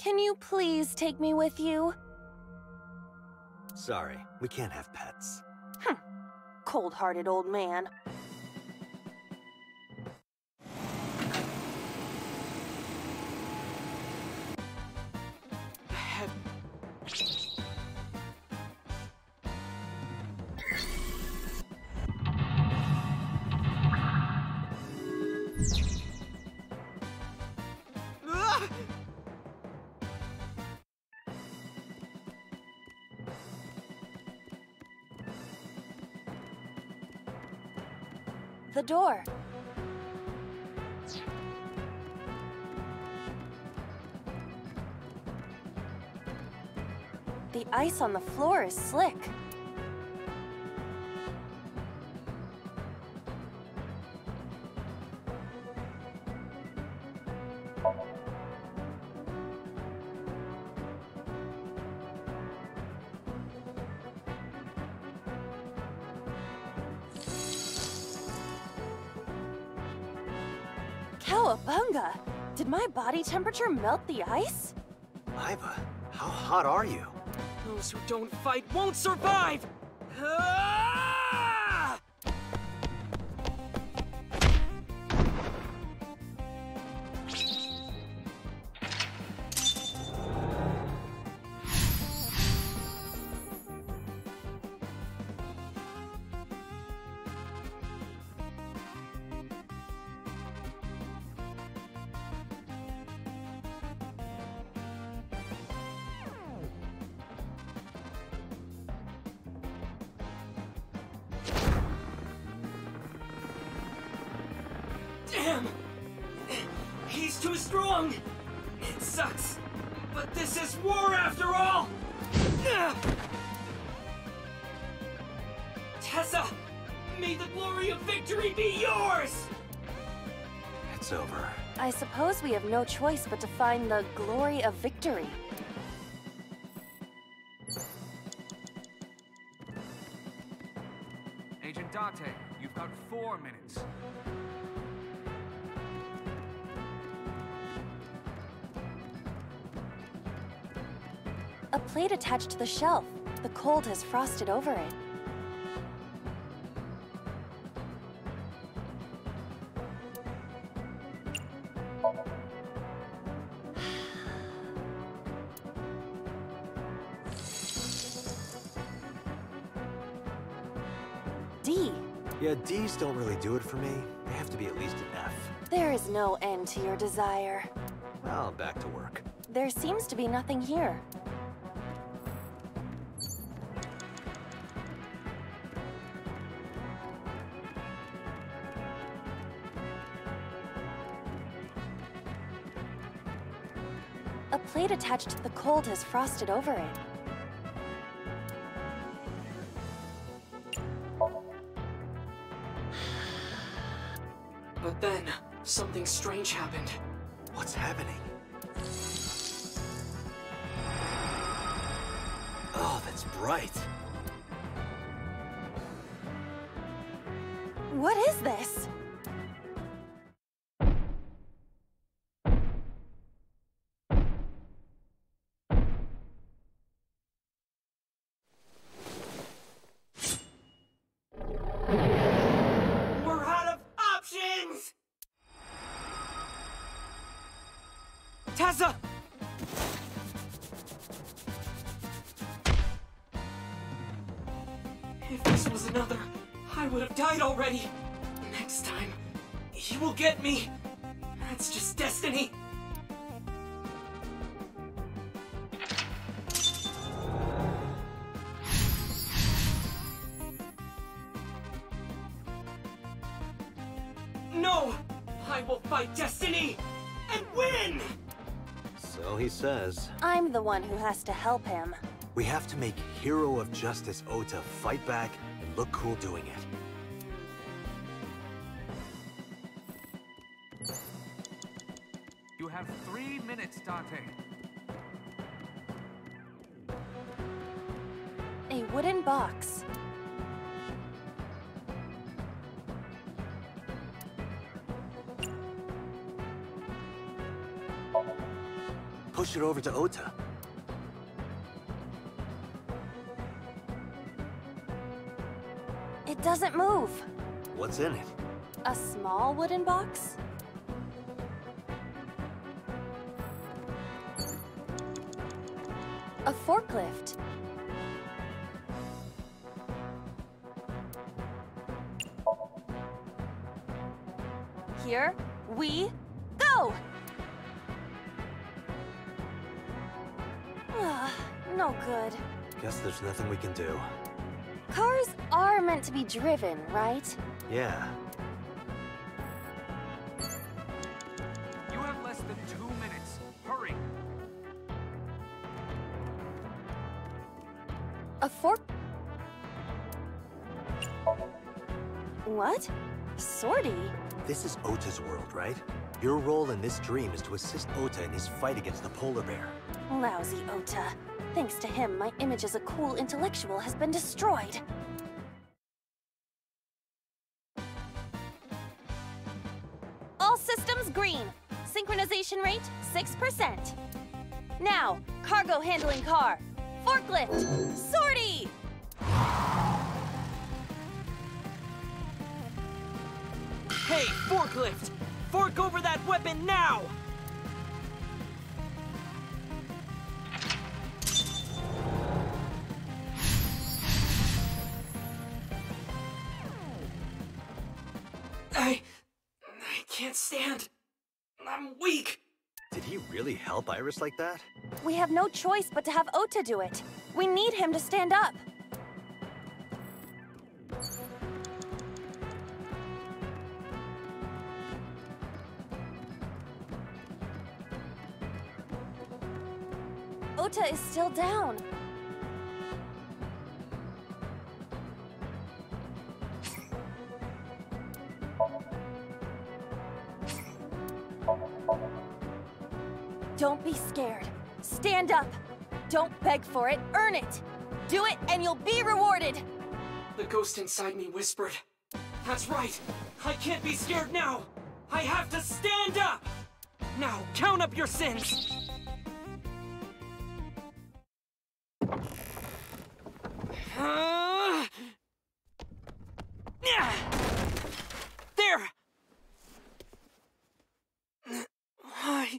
Can you please take me with you? Sorry, we can't have pets. Cold-hearted old man. The door. The ice on the floor is slick. Cowabunga! Did my body temperature melt the ice? Iva, how hot are you? Those who don't fight won't survive! Ah! Damn! He's too strong! It sucks, but this is war after all! Tessa! May the glory of victory be yours! It's over. I suppose we have no choice but to find the glory of victory. Agent Date, you've got 4 minutes. A plate attached to the shelf. The cold has frosted over it. D. Yeah, D's don't really do it for me. They have to be at least an F. There is no end to your desire. Well, back to work. There seems to be nothing here. A plate attached to the cold has frosted over it. But then, something strange happened. What's happening? Oh, that's bright. What is this? We're out of options! Tessa! If this was another, I would have died already. Next time, he will get me. That's just destiny. No! I will fight destiny and win! So he says. I'm the one who has to help him. We have to make Hero of Justice Ota fight back and look cool doing it. You have 3 minutes, Date. A wooden box. push it over to Ota. It doesn't move. What's in it? A small wooden box? A forklift. Here we go! No good. Guess there's nothing we can do. Cars are meant to be driven, right? Yeah. You have less than 2 minutes. Hurry. A fork... What? Sortie? This is Ota's world, right? Your role in this dream is to assist Ota in his fight against the polar bear. Lousy Ota. Thanks to him, my image as a cool intellectual has been destroyed. All systems green. Synchronization rate, 6%. Now, cargo handling car. Forklift. Sortie! Hey, forklift! Fork over that weapon now! I can't stand. I'm weak. Did he really help Iris like that? We have no choice but to have Ota do it. We need him to stand up. Ota is still down. Don't be scared. Stand up. Don't beg for it, earn it. Do it and you'll be rewarded. The ghost inside me whispered. That's right. I can't be scared now. I have to stand up. Now, count up your sins. There! Why?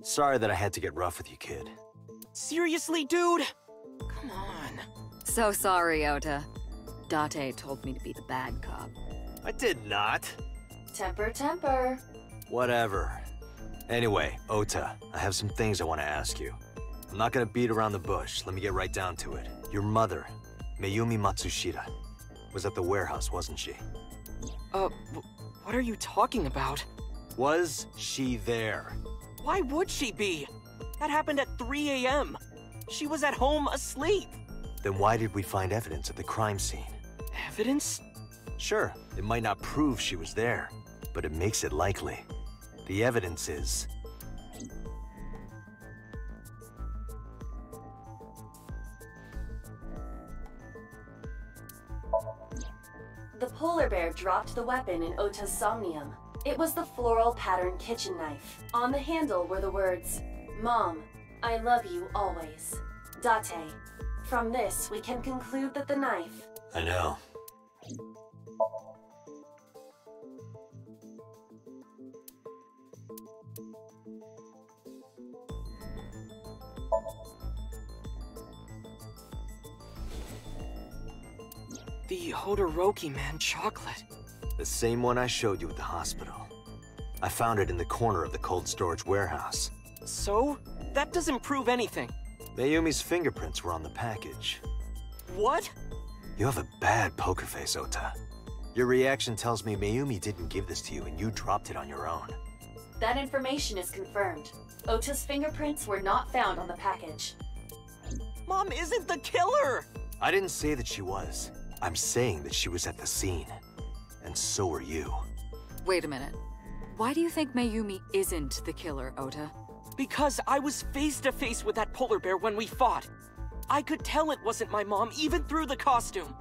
Sorry that I had to get rough with you, kid. Seriously, dude? Come on. So sorry, Ota. Date told me to be the bad cop. I did not. Temper, temper. Whatever. Anyway, Ota, I have some things I want to ask you. I'm not gonna beat around the bush. Let me get right down to it. Your mother, Mayumi Matsushita, was at the warehouse, wasn't she? What are you talking about? Was she there? Why would she be? That happened at 3 a.m. She was at home asleep. Then why did we find evidence at the crime scene? Evidence? Sure, it might not prove she was there, but it makes it likely. The evidence is... The polar bear dropped the weapon in Ota's Somnium. It was the floral pattern kitchen knife. On the handle were the words, "Mom, I love you always. Date." From this, we can conclude that the knife... I know. The Hodoroki Man chocolate. The same one I showed you at the hospital. I found it in the corner of the cold storage warehouse. So? That doesn't prove anything. Mayumi's fingerprints were on the package. What? You have a bad poker face, Ota. Your reaction tells me Mayumi didn't give this to you and you dropped it on your own. That information is confirmed. Ota's fingerprints were not found on the package. Mom isn't the killer! I didn't say that she was. I'm saying that she was at the scene. And so were you. Wait a minute. Why do you think Mayumi isn't the killer, Ota? Because I was face to face with that polar bear when we fought. I could tell it wasn't my mom, even through the costume.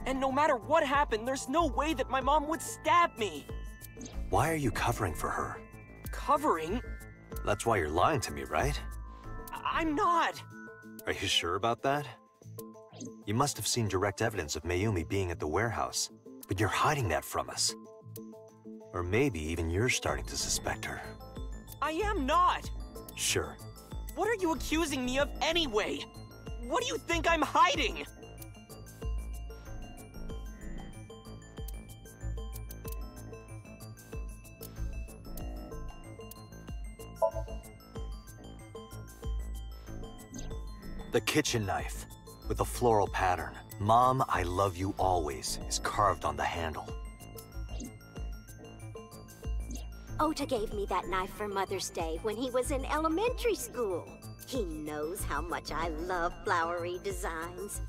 And no matter what happened, there's no way that my mom would stab me. Why are you covering for her? Covering? That's why you're lying to me, right? I'm not. Are you sure about that? You must have seen direct evidence of Mayumi being at the warehouse, but you're hiding that from us. Or maybe even you're starting to suspect her. I am not. Sure. What are you accusing me of anyway? What do you think I'm hiding? The kitchen knife, with a floral pattern. Mom, I love you always, is carved on the handle. Ota gave me that knife for Mother's Day when he was in elementary school. He knows how much I love flowery designs.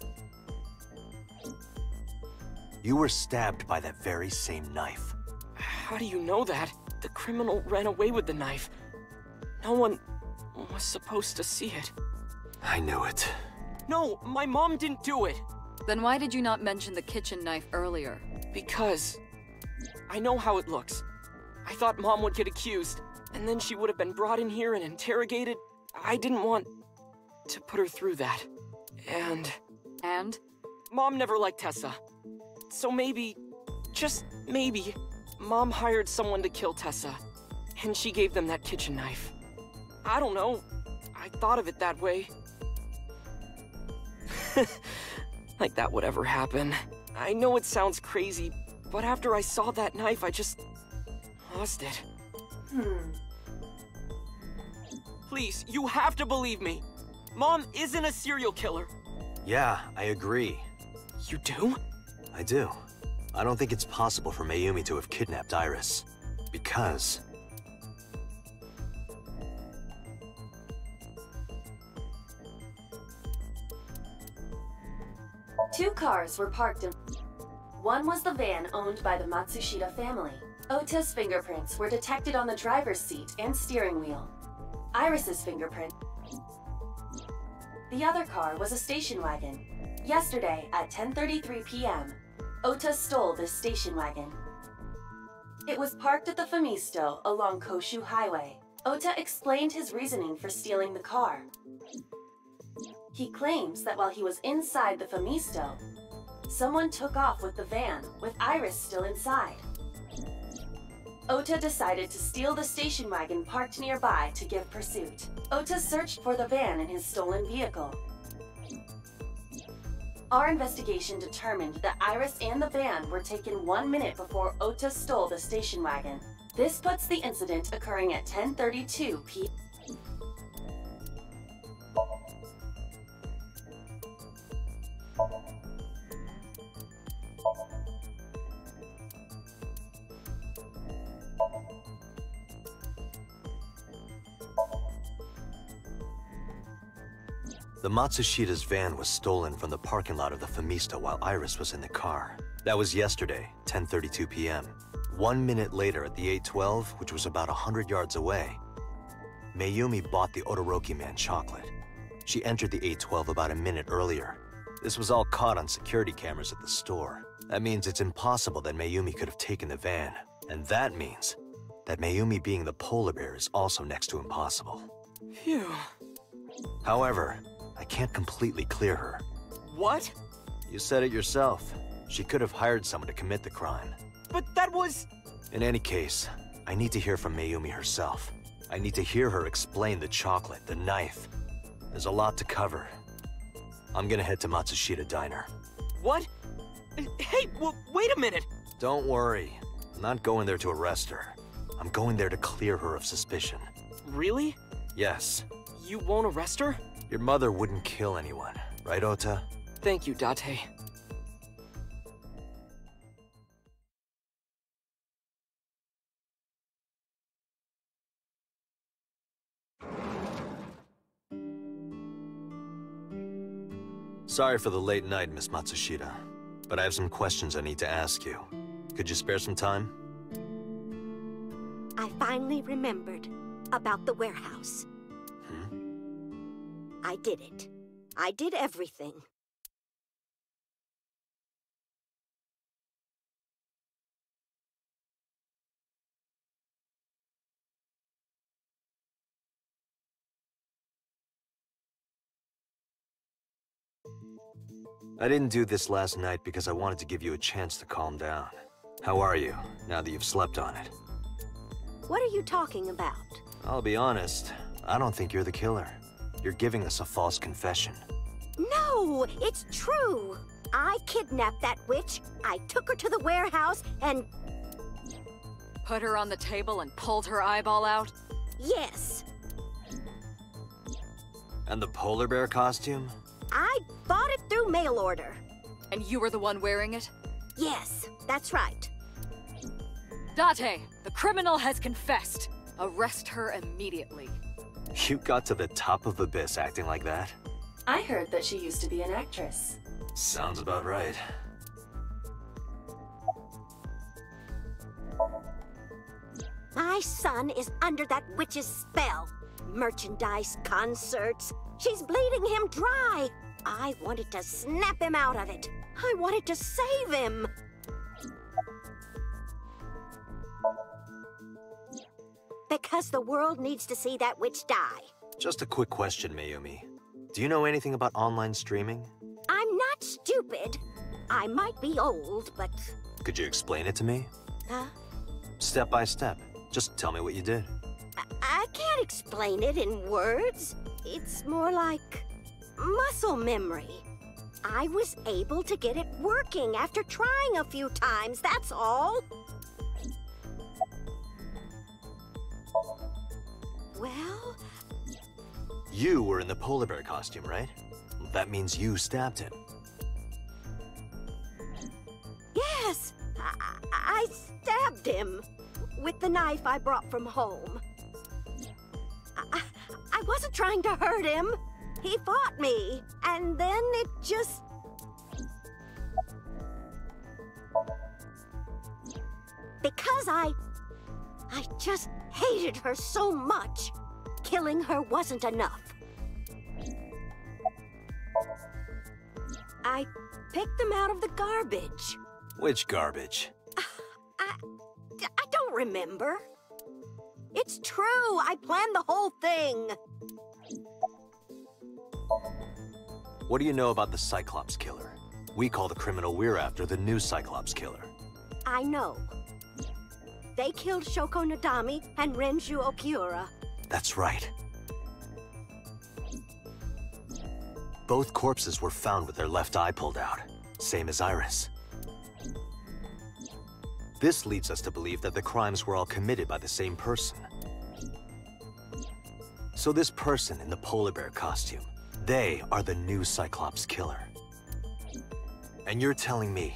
You were stabbed by that very same knife. How do you know that? The criminal ran away with the knife. No one was supposed to see it. I knew it. No, my mom didn't do it. Then why did you not mention the kitchen knife earlier? Because I know how it looks. I thought Mom would get accused, and then she would have been brought in here and interrogated. I didn't want to put her through that. And? Mom never liked Tessa. So maybe, just maybe, Mom hired someone to kill Tessa, and she gave them that kitchen knife. I don't know. I thought of it that way. Like that would ever happen. I know it sounds crazy, but after I saw that knife, I just lost it. Please, you have to believe me. Mom isn't a serial killer. Yeah, I agree. You do? I do. I don't think it's possible for Mayumi to have kidnapped Iris. Because... Two cars were parked in... One was the van owned by the Matsushita family. Ota's fingerprints were detected on the driver's seat and steering wheel. Iris's fingerprint... The other car was a station wagon. Yesterday, at 10:33 p.m., Ota stole this station wagon. It was parked at the Famisto along Koshu Highway. Ota explained his reasoning for stealing the car. He claims that while he was inside the Famisto, someone took off with the van, with Iris still inside. Ota decided to steal the station wagon parked nearby to give pursuit. Ota searched for the van in his stolen vehicle. Our investigation determined that Iris and the van were taken 1 minute before Ota stole the station wagon. This puts the incident occurring at 10:32 p.m. The Matsushita's van was stolen from the parking lot of the Famisto while Iris was in the car. That was yesterday, 10:32 p.m. 1 minute later at the 812, which was about 100 yards away, Mayumi bought the Odoroki Man chocolate. She entered the 812 about a minute earlier. This was all caught on security cameras at the store. That means it's impossible that Mayumi could have taken the van. And that means that Mayumi being the polar bear is also next to impossible. Phew. However, I can't completely clear her. What? You said it yourself. She could have hired someone to commit the crime. But that was... In any case, I need to hear from Mayumi herself. I need to hear her explain the chocolate, the knife. There's a lot to cover. I'm gonna head to Matsushita Diner. What? Hey, well, wait a minute! Don't worry. I'm not going there to arrest her. I'm going there to clear her of suspicion. Really? Yes. You won't arrest her? Your mother wouldn't kill anyone, right, Ota? Thank you, Date. Sorry for the late night, Miss Matsushita, but I have some questions I need to ask you. Could you spare some time? I finally remembered about the warehouse. I did it. I did everything. I didn't do this last night because I wanted to give you a chance to calm down. How are you, now that you've slept on it? What are you talking about? I'll be honest, I don't think you're the killer. You're giving us a false confession. No, it's true. I kidnapped that witch, I took her to the warehouse, and Put her on the table and pulled her eyeball out? yes, And the polar bear costume? I bought it through mail order. And you were the one wearing it? Yes, that's right. Date, the criminal has confessed. Arrest her immediately. You got to the top of Abyss acting like that? I heard that she used to be an actress. Sounds about right. My son is under that witch's spell. Merchandise, concerts. She's bleeding him dry. I wanted to snap him out of it. I wanted to save him. Because the world needs to see that witch die. Just a quick question, Mayumi. Do you know anything about online streaming? I'm not stupid. I might be old, but... Could you explain it to me? Huh? Step by step. Just tell me what you did. I can't explain it in words. It's more like muscle memory. I was able to get it working after trying a few times, that's all. Well... You were in the polar bear costume, right? That means you stabbed him. Yes! I stabbed him with the knife I brought from home. I wasn't trying to hurt him. He fought me, and then it just... Because I just hated her so much, killing her wasn't enough. I picked them out of the garbage. Which garbage? I don't remember. It's true, I planned the whole thing. What do you know about the Cyclops killer? We call the criminal we're after the new Cyclops killer. I know. They killed Shoko Nadami and Renju Okiura. That's right. Both corpses were found with their left eye pulled out, same as Iris. This leads us to believe that the crimes were all committed by the same person. So this person in the polar bear costume, they are the new Cyclops killer. And you're telling me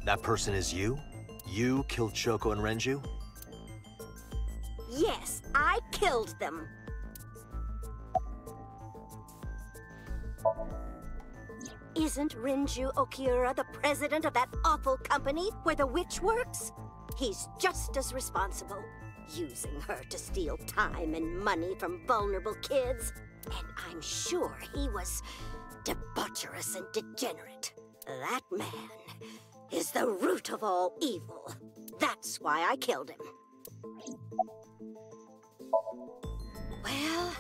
that person is you? You killed Shoko and Renju? Yes, I killed them. Isn't Renju Okiura the president of that awful company where the witch works? He's just as responsible, using her to steal time and money from vulnerable kids. And I'm sure he was debaucherous and degenerate. That man is the root of all evil. That's why I killed him. Well,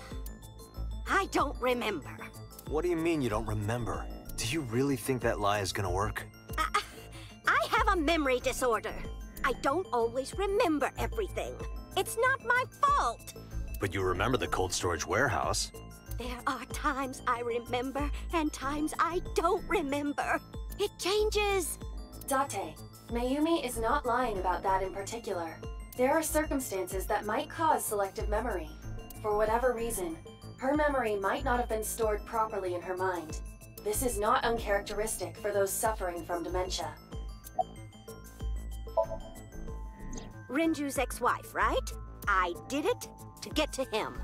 I don't remember. What do you mean you don't remember? Do you really think that lie is gonna work? I have a memory disorder. I don't always remember everything. It's not my fault. But you remember the cold storage warehouse. There are times I remember and times I don't remember. It changes Date, Mayumi is not lying about that in particular. There are circumstances that might cause selective memory. For whatever reason, her memory might not have been stored properly in her mind. This is not uncharacteristic for those suffering from dementia. Rinju's ex-wife, right? I did it to get to him.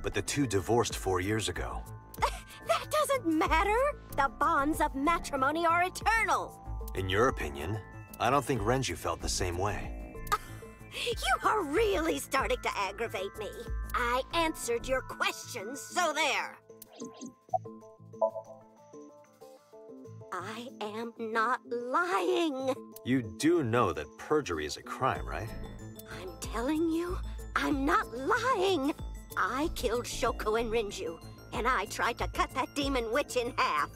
But the two divorced 4 years ago. That doesn't matter! The bonds of matrimony are eternal! In your opinion, I don't think Renju felt the same way. You are really starting to aggravate me. I answered your questions, so there. I am not lying. You do know that perjury is a crime, right? I'm telling you, I'm not lying. I killed Shoko and Rinju, and I tried to cut that demon witch in half.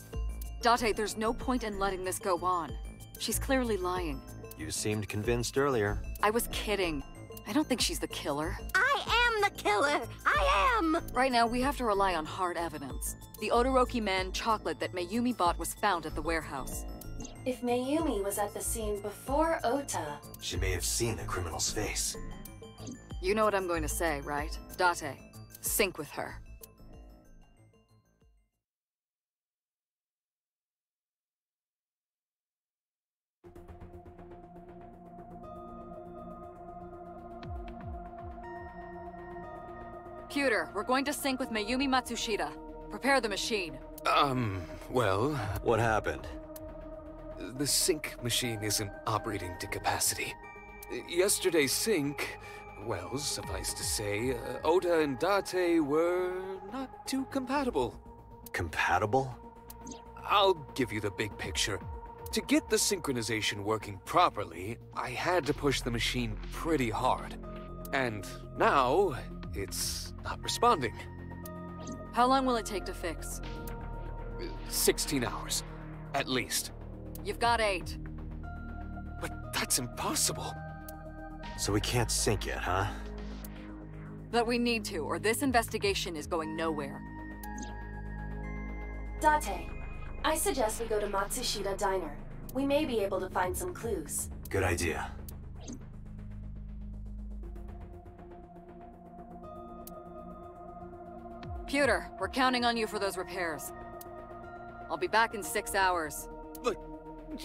Date, there's no point in letting this go on. She's clearly lying. You seemed convinced earlier. I was kidding. I don't think she's the killer. I am the killer! I am! Right now, we have to rely on hard evidence. The Odoroki Man chocolate that Mayumi bought was found at the warehouse. If Mayumi was at the scene before Ota... She may have seen the criminal's face. You know what I'm going to say, right? Date, sync with her. Computer, we're going to sync with Mayumi Matsushita. Prepare the machine. Well... What happened? The sync machine isn't operating to capacity. Yesterday's sync... Well, suffice to say, Ota and Date were not too compatible. Compatible? I'll give you the big picture. To get the synchronization working properly, I had to push the machine pretty hard. And now, it's not responding. How long will it take to fix? 16 hours, at least. You've got 8. But that's impossible. So we can't sync yet, huh? But we need to, or this investigation is going nowhere. Date, I suggest we go to Matsushita Diner. We may be able to find some clues. Good idea. Computer, we're counting on you for those repairs. I'll be back in 6 hours. But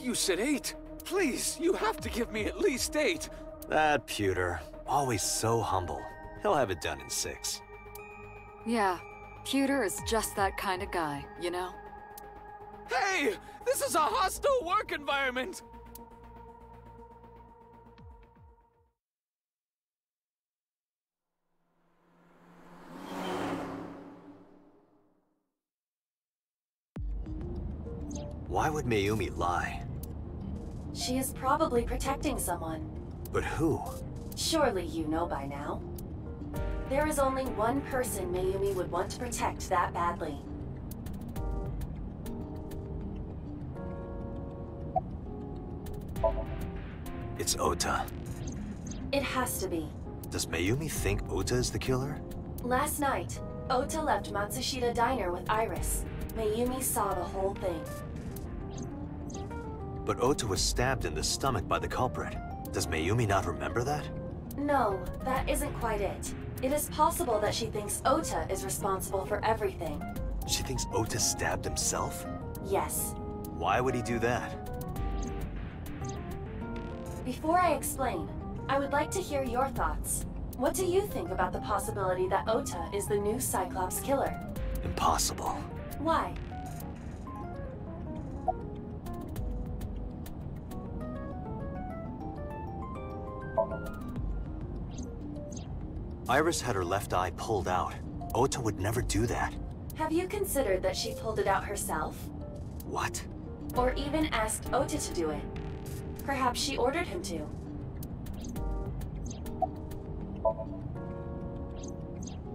you said 8. Please, you have to give me at least 8. That pewter, always so humble. He'll have it done in 6. Yeah, Pewter is just that kind of guy, you know? Hey! This is a hostile work environment! Why would Mayumi lie? She is probably protecting someone. But who? Surely you know by now. There is only one person Mayumi would want to protect that badly. It's Ota. It has to be. Does Mayumi think Ota is the killer? Last night, Ota left Matsushita Diner with Iris. Mayumi saw the whole thing. But Ota was stabbed in the stomach by the culprit. Does Mayumi not remember that? No, that isn't quite it. It is possible that she thinks Ota is responsible for everything. She thinks Ota stabbed himself? Yes. Why would he do that? Before I explain, I would like to hear your thoughts. What do you think about the possibility that Ota is the new Cyclops killer? Impossible. Why? Iris had her left eye pulled out. Ota would never do that. Have you considered that she pulled it out herself? What? Or even asked Ota to do it? Perhaps she ordered him to.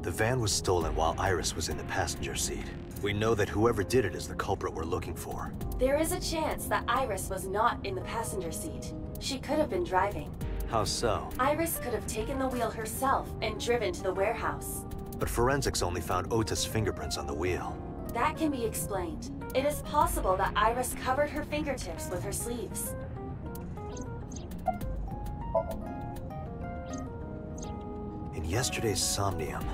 The van was stolen while Iris was in the passenger seat. We know that whoever did it is the culprit we're looking for. There is a chance that Iris was not in the passenger seat. She could have been driving. How so? Iris could have taken the wheel herself and driven to the warehouse. But forensics only found Ota's fingerprints on the wheel. That can be explained. It is possible that Iris covered her fingertips with her sleeves. yesterday's Somnium,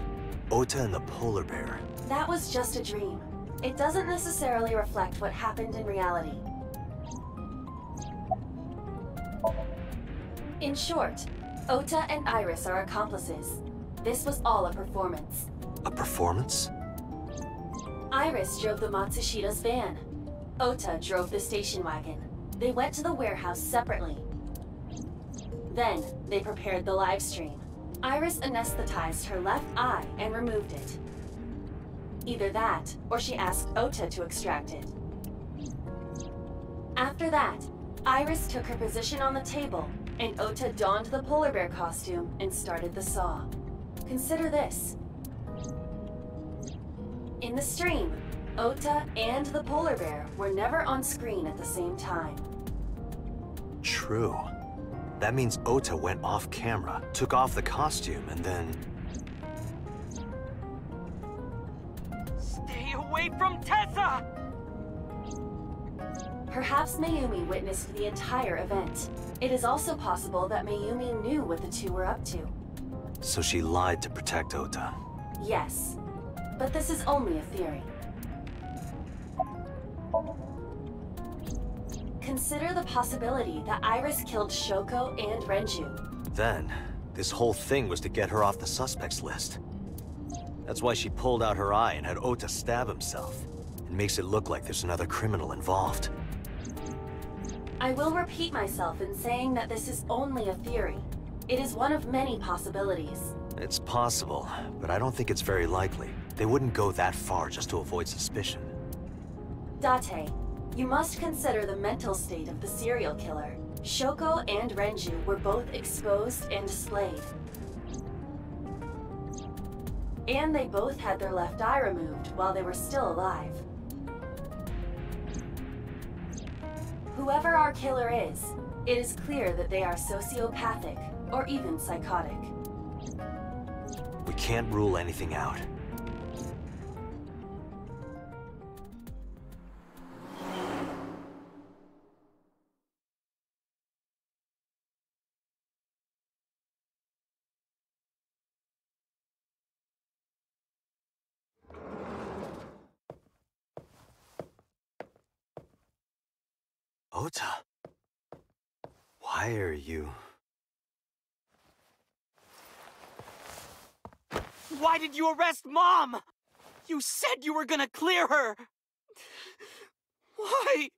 Ota and the polar bear. That was just a dream. It doesn't necessarily reflect what happened in reality. In short, Ota and Iris are accomplices. This was all a performance. A performance? Iris drove the Matsushida's van. Ota drove the station wagon. They went to the warehouse separately. Then, they prepared the live stream. Iris anesthetized her left eye and removed it. Either that, or she asked Ota to extract it. After that, Iris took her position on the table, and Ota donned the polar bear costume and started the saw. Consider this. In the stream, Ota and the polar bear were never on screen at the same time. True. That means Ota went off camera, took off the costume, and then... Stay away from Tessa! Perhaps Mayumi witnessed the entire event. It is also possible that Mayumi knew what the two were up to. So she lied to protect Ota. Yes, but this is only a theory. Consider the possibility that Iris killed Shoko and Renju. Then, this whole thing was to get her off the suspects list. That's why she pulled out her eye and had Ota stab himself. It makes it look like there's another criminal involved. I will repeat myself in saying that this is only a theory. It is one of many possibilities. It's possible, but I don't think it's very likely. They wouldn't go that far just to avoid suspicion. Date, you must consider the mental state of the serial killer. Shoko and Renju were both exposed and displayed. And they both had their left eye removed while they were still alive. Whoever our killer is, it is clear that they are sociopathic or even psychotic. We can't rule anything out. Ota, why are you... Why did you arrest Mom? You said you were gonna clear her! Why?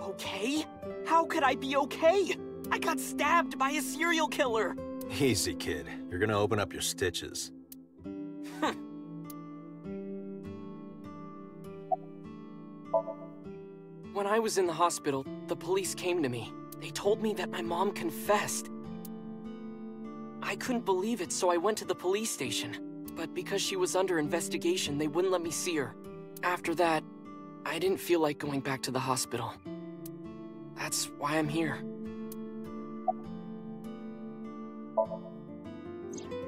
Okay? How could I be okay? I got stabbed by a serial killer! Easy, kid. You're gonna open up your stitches. When I was in the hospital, the police came to me. They told me that my mom confessed. I couldn't believe it, so I went to the police station. But because she was under investigation, they wouldn't let me see her. After that, I didn't feel like going back to the hospital. That's why I'm here.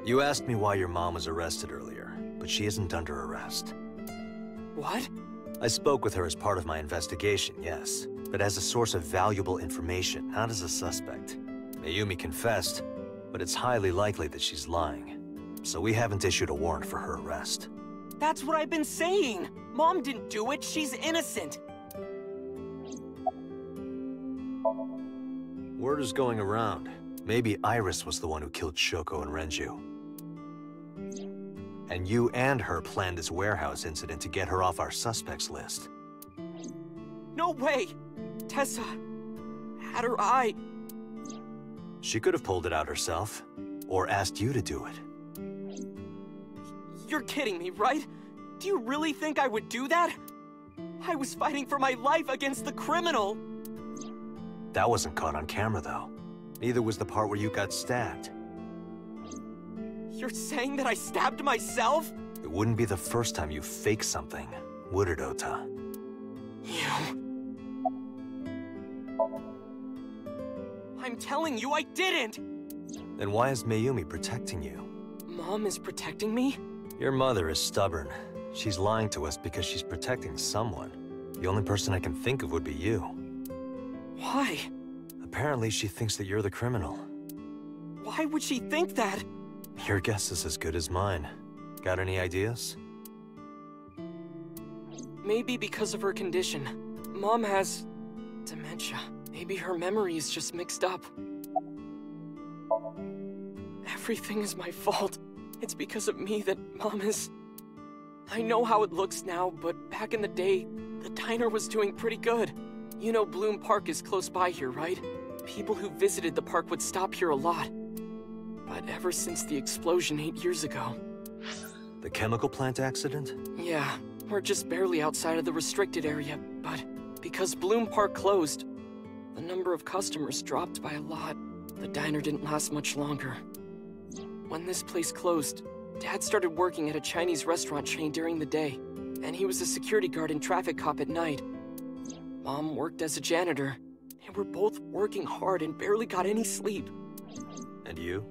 You asked me why your mom was arrested earlier, but she isn't under arrest. What? I spoke with her as part of my investigation, yes, but as a source of valuable information, not as a suspect. Mayumi confessed, but it's highly likely that she's lying. So we haven't issued a warrant for her arrest. That's what I've been saying! Mom didn't do it, she's innocent! Word is going around. Maybe Iris was the one who killed Shoko and Renju. And you and her planned this warehouse incident to get her off our suspects list. No way! Tessa had her eye. She could have pulled it out herself, or asked you to do it. You're kidding me, right? Do you really think I would do that? I was fighting for my life against the criminal! That wasn't caught on camera, though. Neither was the part where you got stabbed. You're saying that I stabbed myself? It wouldn't be the first time you faked something, would it, Ota? You... I'm telling you, I didn't! Then why is Mayumi protecting you? Mom is protecting me? Your mother is stubborn. She's lying to us because she's protecting someone. The only person I can think of would be you. Why? Apparently, she thinks that you're the criminal. Why would she think that? Your guess is as good as mine. Got any ideas? Maybe because of her condition. Mom has... dementia. Maybe her memory is just mixed up. Everything is my fault. It's because of me that Mom is... I know how it looks now, but back in the day, the diner was doing pretty good. You know Bloom Park is close by here, right? People who visited the park would stop here a lot. But ever since the explosion 8 years ago... The chemical plant accident? Yeah, we're just barely outside of the restricted area, but because Bloom Park closed, the number of customers dropped by a lot. The diner didn't last much longer. When this place closed, Dad started working at a Chinese restaurant chain during the day, and he was a security guard and traffic cop at night. Mom worked as a janitor. They were both working hard and barely got any sleep. And you?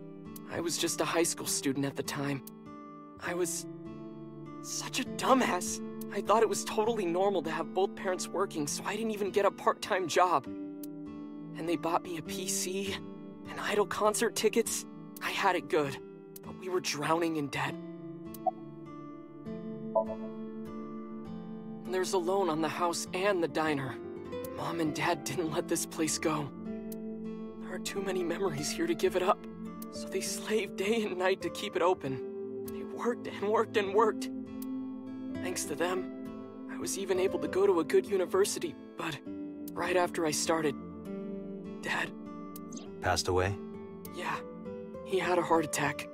I was just a high school student at the time. I was such a dumbass. I thought it was totally normal to have both parents working, so I didn't even get a part-time job. And they bought me a PC and Idol concert tickets. I had it good, but we were drowning in debt. There's a loan on the house and the diner. Mom and Dad didn't let this place go. There are too many memories here to give it up, so they slaved day and night to keep it open. They worked and worked and worked. Thanks to them, I was even able to go to a good university, but right after I started, Dad... Passed away? Yeah, he had a heart attack.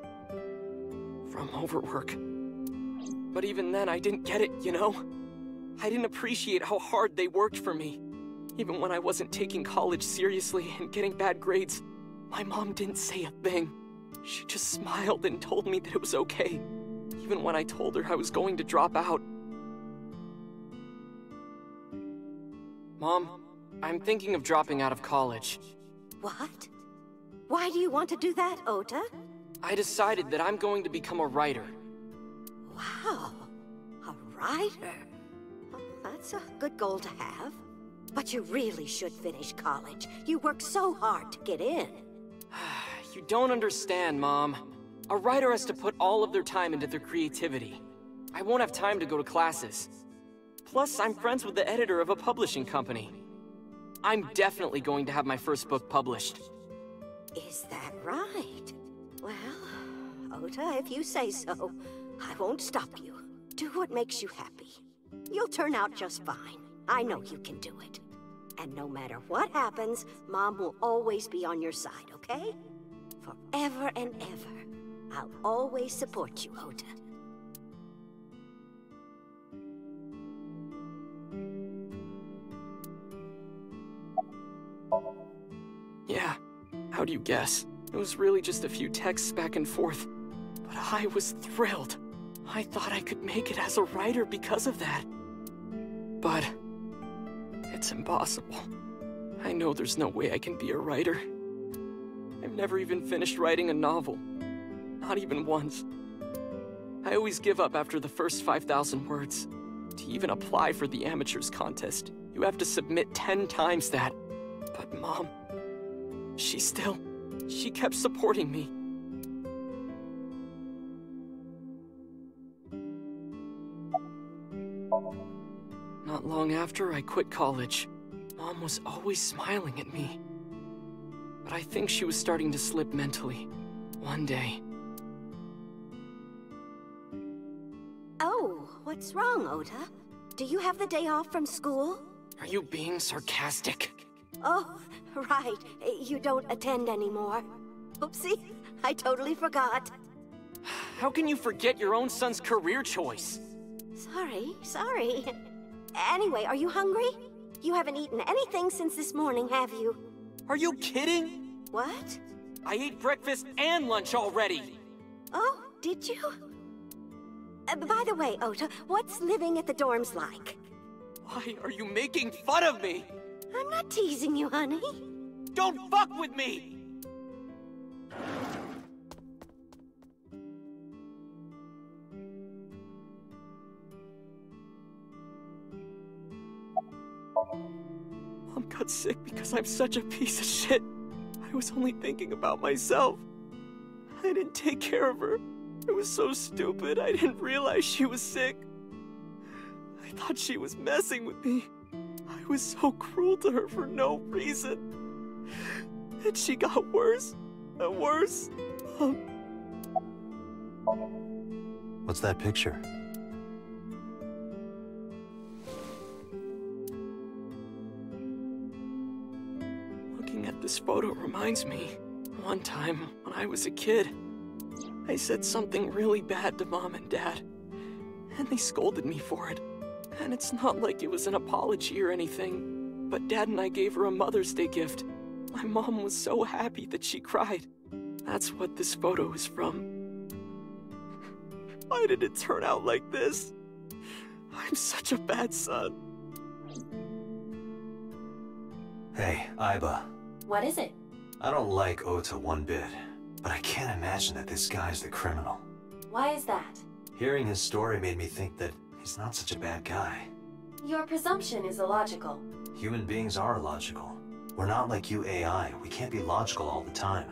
From overwork. But even then, I didn't get it, you know? I didn't appreciate how hard they worked for me. Even when I wasn't taking college seriously and getting bad grades, my mom didn't say a thing. She just smiled and told me that it was okay, even when I told her I was going to drop out. Mom, I'm thinking of dropping out of college. What? Why do you want to do that, Ota? I decided that I'm going to become a writer. Wow, a writer. Well, that's a good goal to have. But you really should finish college. You worked so hard to get in. You don't understand, Mom. A writer has to put all of their time into their creativity. I won't have time to go to classes. Plus, I'm friends with the editor of a publishing company. I'm definitely going to have my first book published. Is that right? Well, Ota, if you say so, I won't stop you. Do what makes you happy. You'll turn out just fine. I know you can do it. And no matter what happens, Mom will always be on your side, okay? Forever and ever. I'll always support you, Ota. Yeah, how do you guess? It was really just a few texts back and forth. But I was thrilled. I thought I could make it as a writer because of that. But it's impossible. I know there's no way I can be a writer. I've never even finished writing a novel. Not even once. I always give up after the first 5,000 words. To even apply for the amateurs contest, you have to submit 10 times that. But Mom, she kept supporting me. Not long after I quit college, Mom was always smiling at me. But I think she was starting to slip mentally. One day, What's wrong, Ota? Do you have the day off from school? Are you being sarcastic? Oh, right. You don't attend anymore. Oopsie, I totally forgot. How can you forget your own son's career choice? Sorry. Anyway, are you hungry? You haven't eaten anything since this morning, have you? Are you kidding? What? I ate breakfast and lunch already. Oh, did you? By the way, Ota, what's living at the dorms like? Why are you making fun of me? I'm not teasing you, honey. Don't fuck with me! Mom got sick because I'm such a piece of shit. I was only thinking about myself. I didn't take care of her. It was so stupid, I didn't realize she was sick. I thought she was messing with me. I was so cruel to her for no reason. And she got worse and worse. What's that picture? Looking at this photo reminds me, one time when I was a kid, I said something really bad to Mom and Dad, and they scolded me for it. And it's not like it was an apology or anything, but Dad and I gave her a Mother's Day gift. My mom was so happy that she cried. That's what this photo is from. Why did it turn out like this? I'm such a bad son. Hey, Aiba. What is it? I don't like Ota one bit, but I can't imagine that this guy's the criminal. Why is that? Hearing his story made me think that he's not such a bad guy. Your presumption is illogical. Human beings are illogical. We're not like you AI. We can't be logical all the time.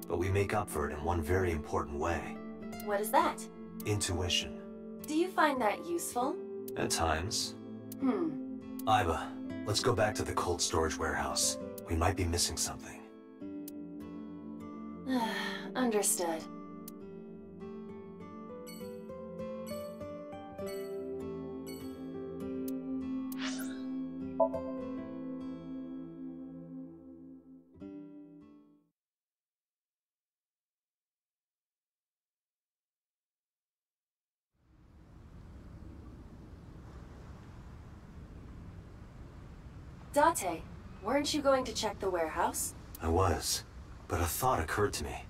But we make up for it in one very important way. What is that? Intuition. Do you find that useful? At times. Aiba, let's go back to the cold storage warehouse. We might be missing something. Understood. Date, weren't you going to check the warehouse? I was, but a thought occurred to me.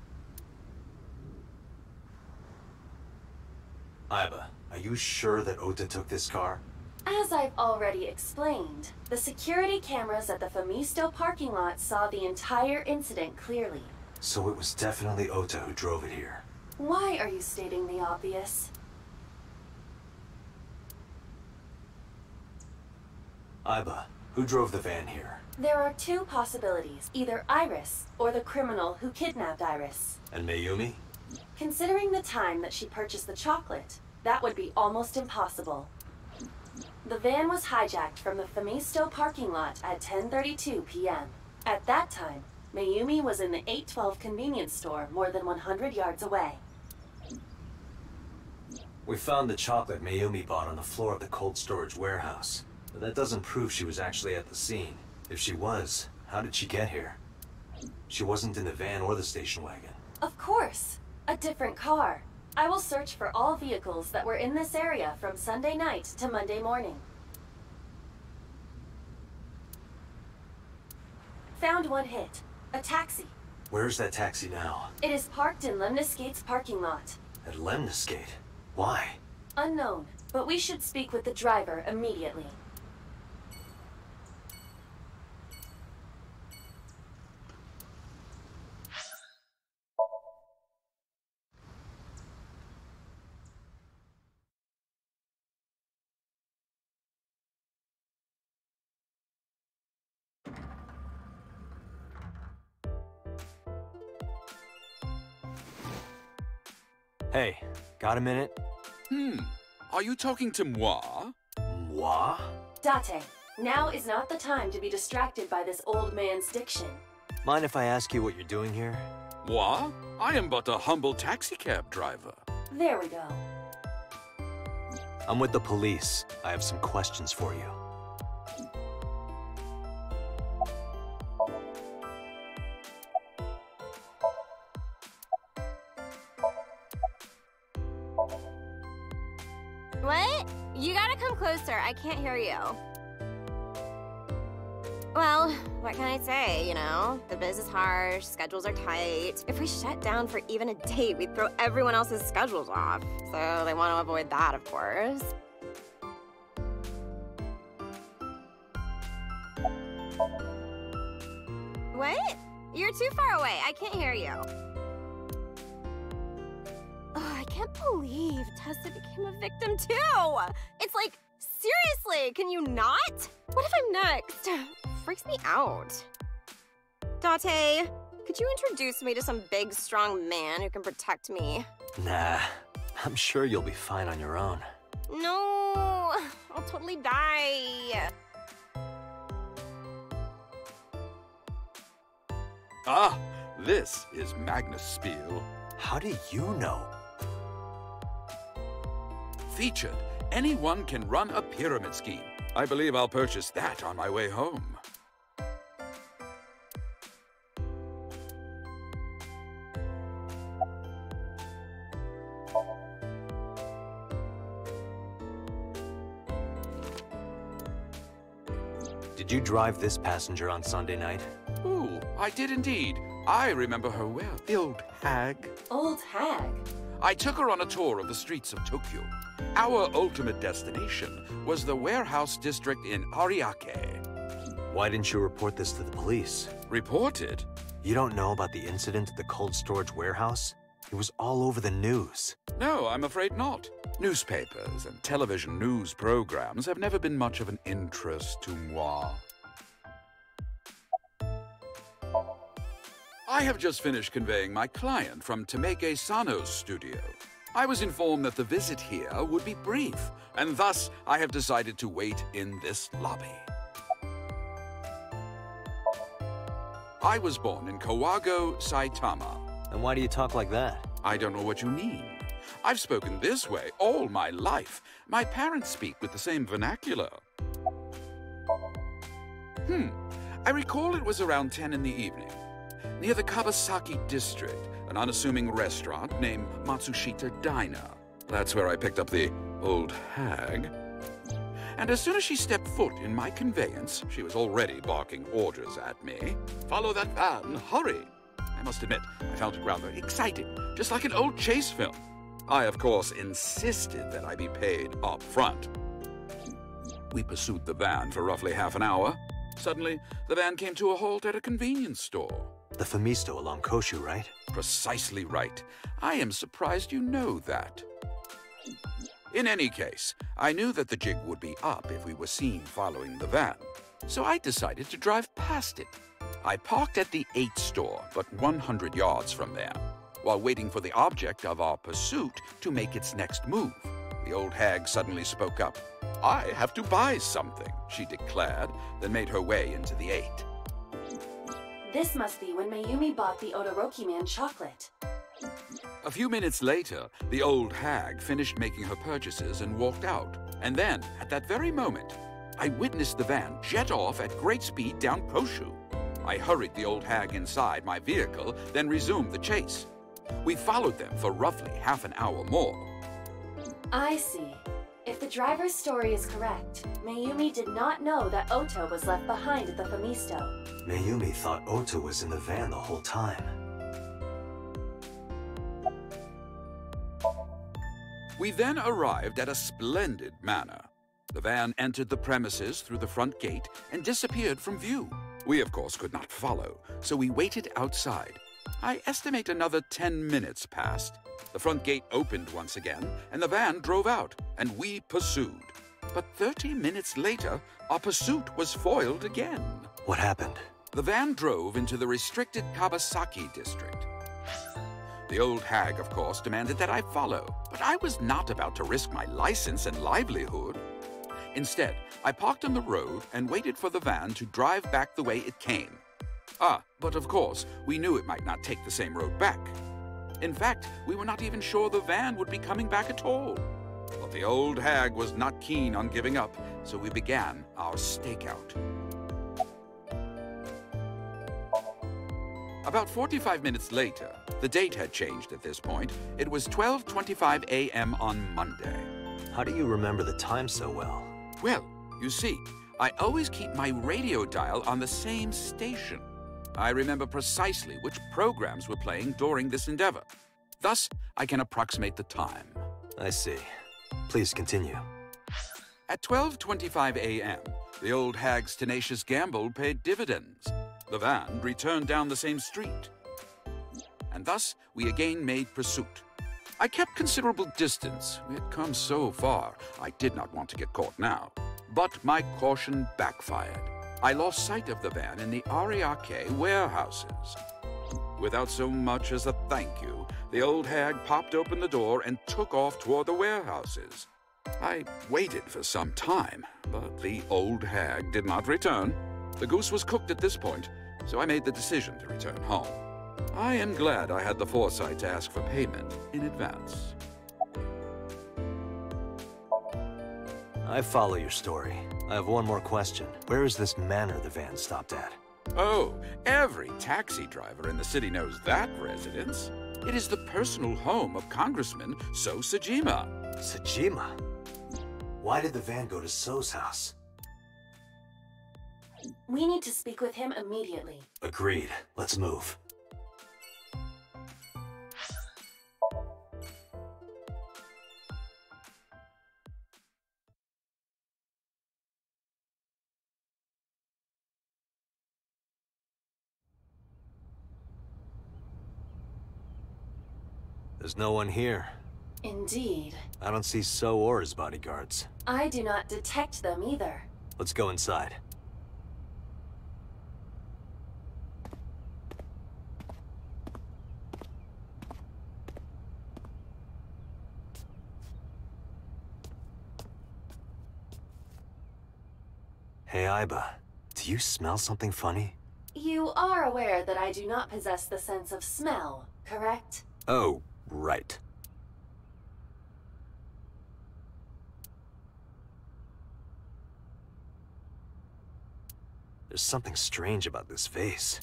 Aiba, are you sure that Ota took this car? As I've already explained, the security cameras at the Famisto parking lot saw the entire incident clearly. So it was definitely Ota who drove it here. Why are you stating the obvious? Aiba, who drove the van here? There are two possibilities, either Iris or the criminal who kidnapped Iris. And Mayumi? Considering the time that she purchased the chocolate, that would be almost impossible. The van was hijacked from the Famisto parking lot at 10:32 p.m. At that time, Mayumi was in the 812 convenience store more than 100 yards away. We found the chocolate Mayumi bought on the floor of the cold storage warehouse. But that doesn't prove she was actually at the scene. If she was, how did she get here? She wasn't in the van or the station wagon. Of course! A different car. I will search for all vehicles that were in this area from Sunday night to Monday morning. Found one hit. A taxi. Where's that taxi now? It is parked in Lemniscate's parking lot. At Lemniscate? Why? Unknown, but we should speak with the driver immediately. Hey, got a minute? Are you talking to moi? Moi? Date, now is not the time to be distracted by this old man's diction. Mind if I ask you what you're doing here? Moi? I am but a humble taxicab driver. There we go. I'm with the police. I have some questions for you. What? You gotta come closer. I can't hear you. Well, what can I say, you know? The biz is harsh, schedules are tight. If we shut down for even a date, we'd throw everyone else's schedules off. So they want to avoid that, of course. What? You're too far away. I can't hear you. Oh, I can't believe Tessa became a victim too. It's like, seriously, can you not? What if I'm next? Freaks me out. Date, could you introduce me to some big, strong man who can protect me? Nah, I'm sure you'll be fine on your own. No, I'll totally die. Ah, this is Magnus Spiel. How do you know? Featured, anyone can run a pyramid scheme. I believe I'll purchase that on my way home. Did you drive this passenger on Sunday night? Ooh, I did indeed. I remember her well. The old hag. Old hag? I took her on a tour of the streets of Tokyo. Our ultimate destination was the warehouse district in Ariake. Why didn't you report this to the police? Reported? You don't know about the incident at the cold storage warehouse? It was all over the news. No, I'm afraid not. Newspapers and television news programs have never been much of an interest to moi. I have just finished conveying my client from Tameke Sano's studio. I was informed that the visit here would be brief, and thus I have decided to wait in this lobby. I was born in Kawago, Saitama. And why do you talk like that? I don't know what you mean. I've spoken this way all my life. My parents speak with the same vernacular. I recall it was around 10 in the evening. Near the Kawasaki district, an unassuming restaurant named Matsushita Diner. That's where I picked up the old hag. And as soon as she stepped foot in my conveyance, she was already barking orders at me. Follow that van, hurry! I must admit, I found it rather exciting, just like an old chase film. I, of course, insisted that I be paid up front. We pursued the van for roughly half an hour. Suddenly, the van came to a halt at a convenience store. The Famisto along Koshu, right? Precisely right. I am surprised you know that. In any case, I knew that the jig would be up if we were seen following the van, so I decided to drive past it. I parked at the 8 store, but 100 yards from there, while waiting for the object of our pursuit to make its next move. The old hag suddenly spoke up. "I have to buy something," she declared, then made her way into the 8. This must be when Mayumi bought the Odoroki Man chocolate. A few minutes later, the old hag finished making her purchases and walked out. And then, at that very moment, I witnessed the van jet off at great speed down Koshu. I hurried the old hag inside my vehicle, then resumed the chase. We followed them for roughly half an hour more. I see. If the driver's story is correct, Mayumi did not know that Oto was left behind at the Famisto. Mayumi thought Oto was in the van the whole time. We then arrived at a splendid manor. The van entered the premises through the front gate and disappeared from view. We, of course, could not follow, so we waited outside. I estimate another 10 minutes passed. The front gate opened once again, and the van drove out, and we pursued. But 30 minutes later, our pursuit was foiled again. What happened? The van drove into the restricted Kawasaki district. The old hag, of course, demanded that I follow, but I was not about to risk my license and livelihood. Instead, I parked on the road and waited for the van to drive back the way it came. But of course, we knew it might not take the same road back. In fact, we were not even sure the van would be coming back at all. But the old hag was not keen on giving up, so we began our stakeout. About 45 minutes later, the date had changed at this point. It was 12:25 a.m. on Monday. How do you remember the time so well? Well, you see, I always keep my radio dial on the same station. I remember precisely which programs were playing during this endeavor. Thus, I can approximate the time. I see. Please continue. At 12:25 a.m., the old hag's tenacious gamble paid dividends. The van returned down the same street. And thus, we again made pursuit. I kept considerable distance. We had come so far, I did not want to get caught now. But my caution backfired. I lost sight of the van in the Ariake warehouses. Without so much as a thank you, the old hag popped open the door and took off toward the warehouses. I waited for some time, but the old hag did not return. The goose was cooked at this point, so I made the decision to return home. I am glad I had the foresight to ask for payment in advance. I follow your story. I have one more question. Where is this manor the van stopped at? Oh, every taxi driver in the city knows that residence. It is the personal home of Congressman So Sajima. Sajima? Why did the van go to So's house? We need to speak with him immediately. Agreed. Let's move. There's no one here. Indeed. I don't see So or his bodyguards. I do not detect them either. Let's go inside. Hey, Aiba. Do you smell something funny? You are aware that I do not possess the sense of smell, correct? Oh, right. There's something strange about this vase.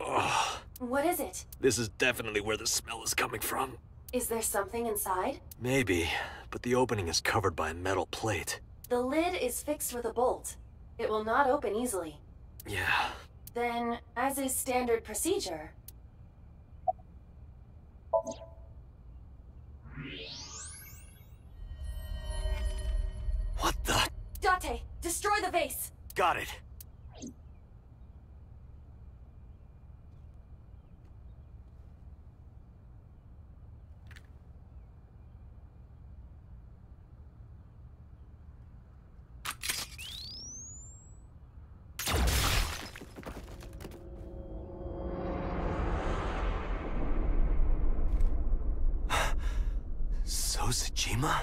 Ugh. What is it? This is definitely where the smell is coming from. Is there something inside? Maybe, but the opening is covered by a metal plate. The lid is fixed with a bolt. It will not open easily. Yeah. Then, as is standard procedure... What the? Date, destroy the vase! Got it. So Sajima?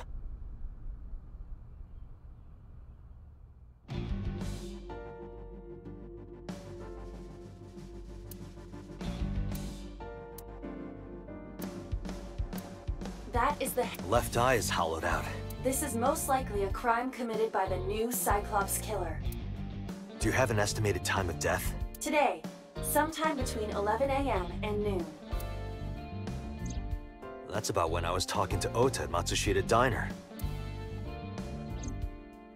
That is the... Left eye is hollowed out. This is most likely a crime committed by the new Cyclops killer. Do you have an estimated time of death? Today, sometime between 11 a.m. and noon. That's about when I was talking to Ota at Matsushita Diner.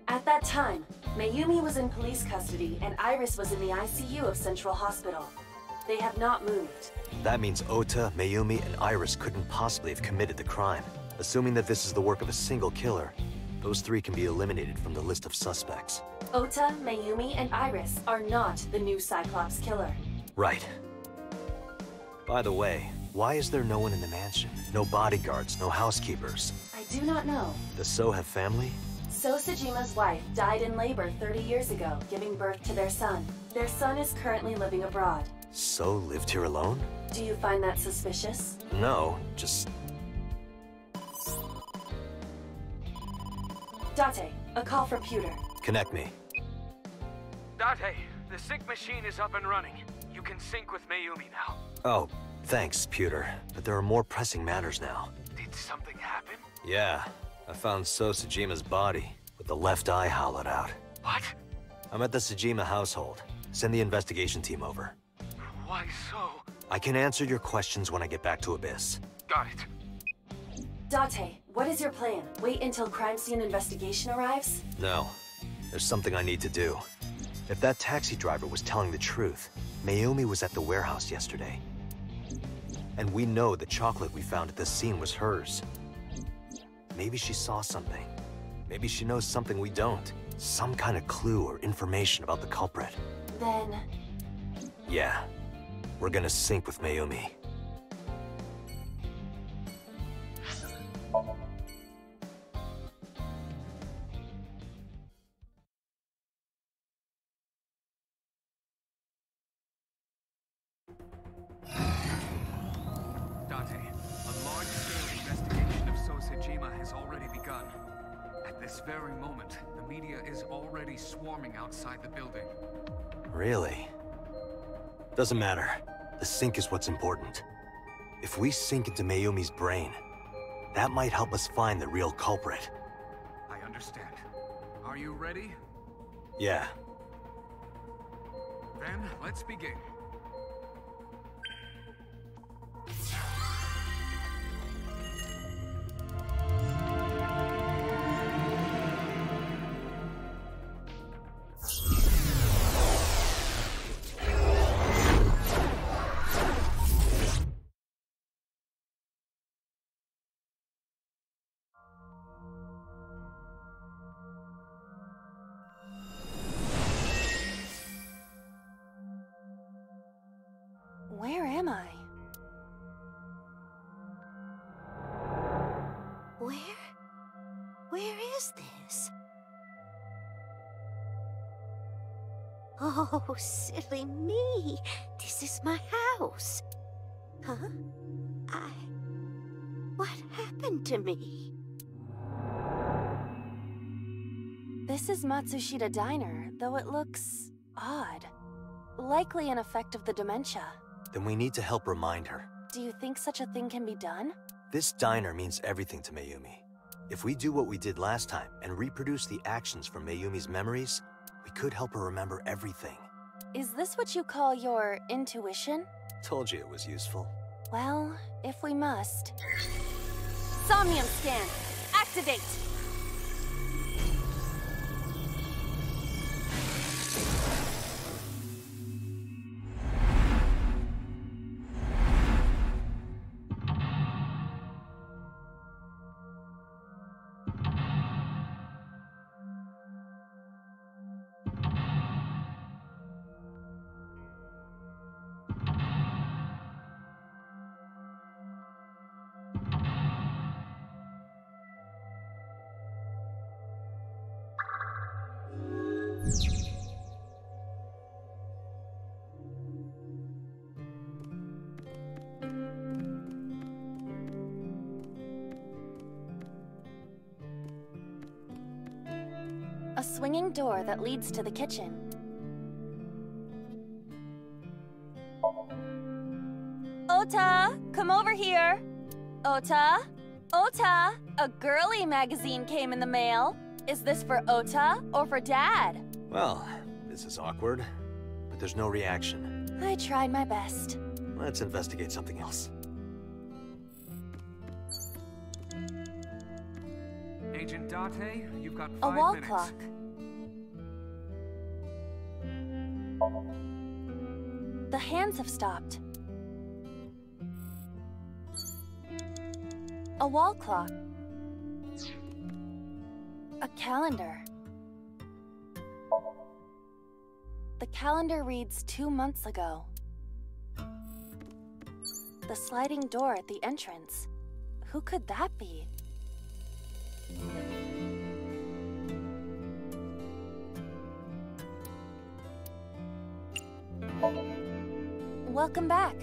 At that time, Mayumi was in police custody and Iris was in the ICU of Central Hospital. They have not moved. That means Ota, Mayumi, and Iris couldn't possibly have committed the crime. Assuming that this is the work of a single killer, those three can be eliminated from the list of suspects. Ota, Mayumi, and Iris are not the new Cyclops killer. Right. By the way, why is there no one in the mansion? No bodyguards, no housekeepers. I do not know. Does So have family? So Sajima's wife died in labor 30 years ago, giving birth to their son. Their son is currently living abroad. So lived here alone? Do you find that suspicious? No, just... Date, a call for Pewter. Connect me. Date, the sync machine is up and running. You can sync with Mayumi now. Oh, thanks, Pewter. But there are more pressing matters now. Did something happen? Yeah. I found So Tsujima's body, with the left eye hollowed out. What? I'm at the Tsujima household. Send the investigation team over. Why so? I can answer your questions when I get back to Abyss. Got it. Date, what is your plan? Wait until crime scene investigation arrives? No. There's something I need to do. If that taxi driver was telling the truth, Mayumi was at the warehouse yesterday. And we know the chocolate we found at the scene was hers. Maybe she saw something. Maybe she knows something we don't. Some kind of clue or information about the culprit. Then... Yeah. We're gonna sync with Mayumi. Date, a large-scale investigation of So Tsuji has already begun. At this very moment, the media is already swarming outside the building. Really? Doesn't matter. The sync is what's important. If we sink into Mayumi's brain, that might help us find the real culprit. I understand. Are you ready? Yeah. Then, let's begin. Where am I? Where is this? Oh, silly me. This is my house. Huh? What happened to me? This is Matsushita Diner, though it looks odd. Likely an effect of the dementia. Then we need to help remind her. Do you think such a thing can be done? This diner means everything to Mayumi. If we do what we did last time and reproduce the actions from Mayumi's memories, we could help her remember everything. Is this what you call your intuition? Told you it was useful. Well, if we must. Somnium scan! Activate! A swinging door that leads to the kitchen. Ota, come over here. Ota? Ota, a girly magazine came in the mail. Is this for Ota or for Dad? Well, this is awkward, but there's no reaction. I tried my best. Let's investigate something else. Agent Date, you've got 5 A wall minutes. clock. The hands have stopped. A wall clock. A calendar. The calendar reads 2 months ago. The sliding door at the entrance. Who could that be? Welcome back.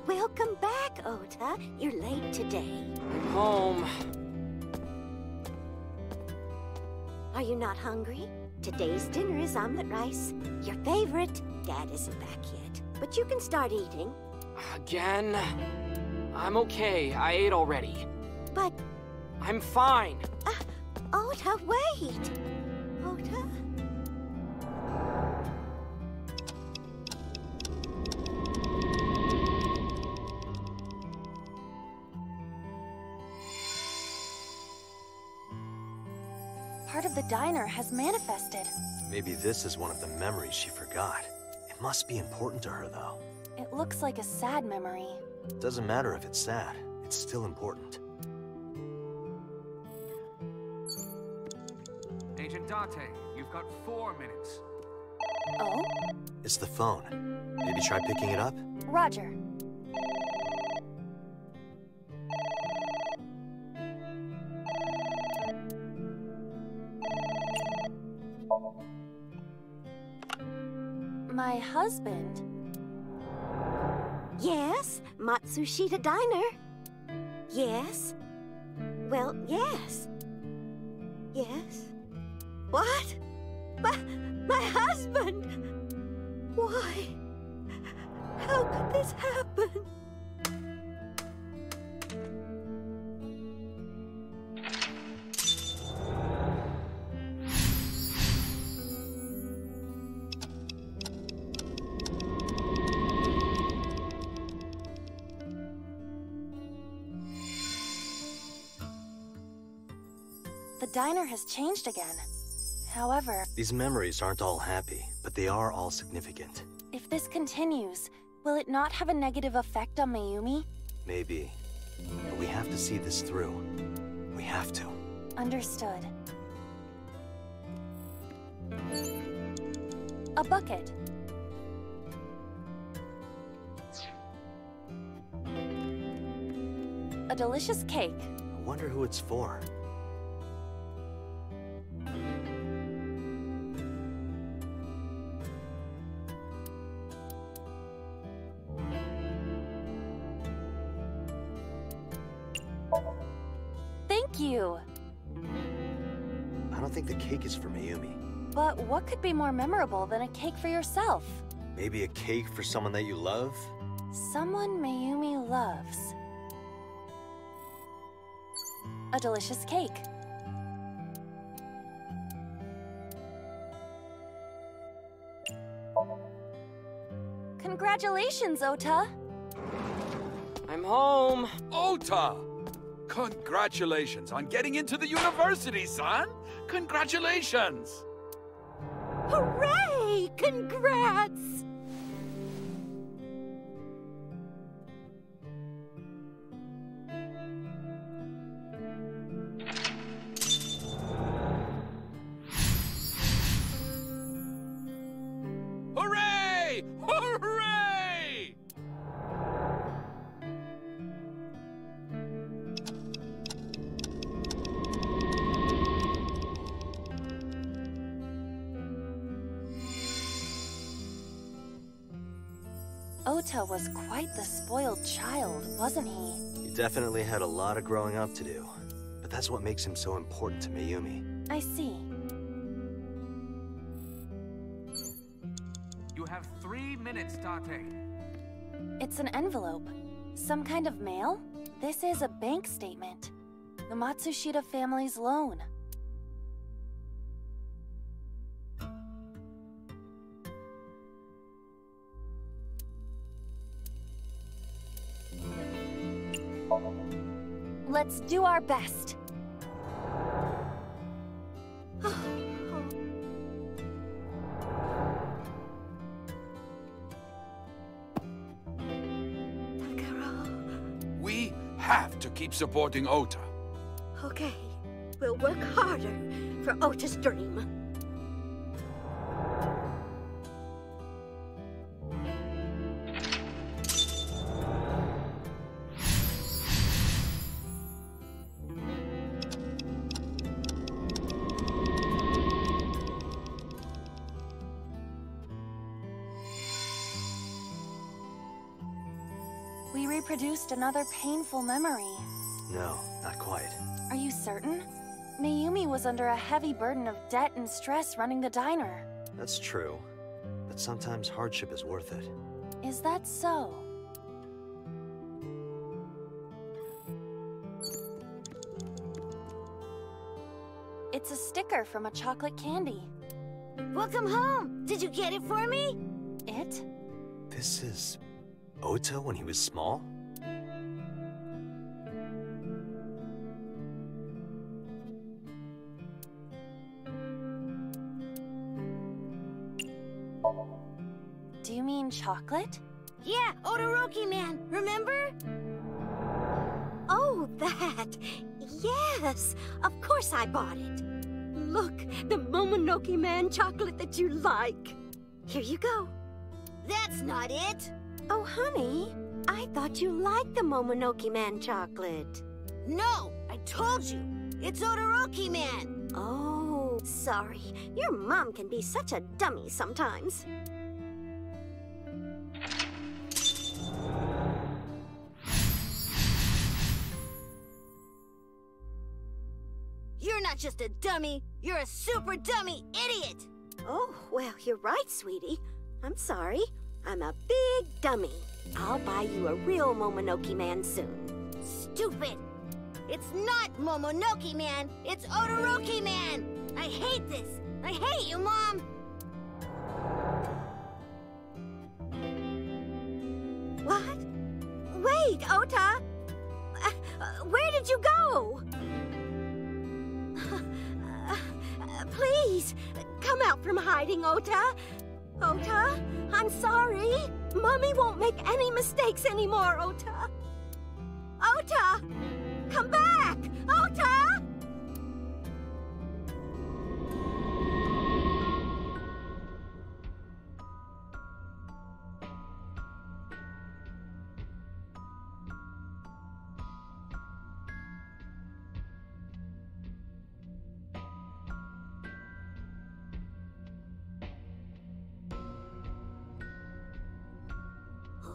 Welcome back, Ota. You're late today. Home. Are you not hungry? Today's dinner is omelet rice. Your favorite. Dad isn't back yet, but you can start eating. Again? I'm okay. I ate already. but... I'm fine. Ota, wait! Ota? Part of the diner has manifested. Maybe this is one of the memories she forgot. It must be important to her, though. It looks like a sad memory. Doesn't matter if it's sad. It's still important. Agent Date, you've got 4 minutes. Oh? It's the phone. Maybe try picking it up? Roger. My husband? Yes, Matsushita Diner. Yes. Well, yes. Yes. What? My husband! Why? How could this happen? The diner has changed again. However, These memories aren't all happy, but they are all significant. if this continues, will it not have a negative effect on Mayumi? Maybe. But we have to see this through. We have to. Understood. A bucket. A delicious cake. I wonder who it's for. Thank you. I don't think the cake is for Mayumi. But what could be more memorable than a cake for yourself? Maybe a cake for someone that you love? Someone Mayumi loves. A delicious cake. Congratulations, Ota! I'm home. Ota! Congratulations on getting into the university, son! Congratulations! Hooray! Congrats! Hooray! Hooray! Ota was quite the spoiled child, wasn't he? He definitely had a lot of growing up to do. But that's what makes him so important to Mayumi. I see. You have 3 minutes, Date. It's an envelope. Some kind of mail? This is a bank statement. The Matsushita family's loan. Let's do our best. Takaro. We have to keep supporting Ota. Okay, we'll work harder for Ota's dream. We reproduced another painful memory. No, not quite. Are you certain? Mayumi was under a heavy burden of debt and stress running the diner. That's true. But sometimes hardship is worth it. Is that so? sticker from a chocolate candy. Welcome home. Did you get it for me? It? This is Ota when he was small? Do you mean chocolate? Yeah, Odoroki Man, remember? Oh, that. Yes, of course I bought it. Look, the Momonoke Man chocolate that you like. Here you go. That's not it. Oh, honey, I thought you liked the Momonoke Man chocolate. No, I told you. It's Odoroki Man. Oh, sorry. Your mom can be such a dummy sometimes. You're not just a dummy, you're a super dummy idiot! Oh, well, you're right, sweetie. I'm sorry. I'm a big dummy. I'll buy you a real Momonoke Man soon. Stupid! It's not Momonoke Man, it's Odoroki Man! I hate this! I hate you, Mom! What? Wait, Ota! Where did you go? Please, come out from hiding, Ota. Ota, I'm sorry. Mommy won't make any mistakes anymore, Ota. Ota! Come back! Ota!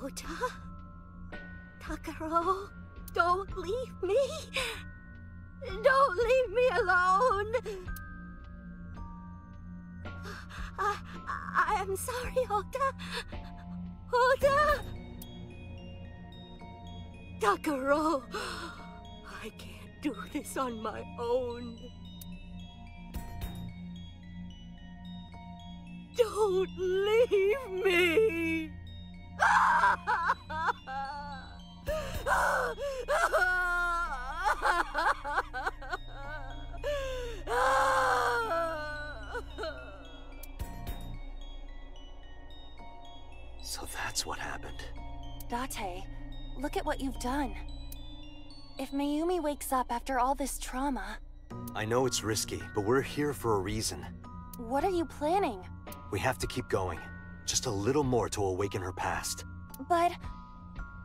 Ota? Takaro, don't leave me. Don't leave me alone. I'm sorry, Ota. Ota! Takaro, I can't do this on my own. Don't leave me. So that's what happened. Date, look at what you've done. If Mayumi wakes up after all this trauma... I know it's risky, but we're here for a reason. What are you planning? We have to keep going. Just a little more to awaken her past. But...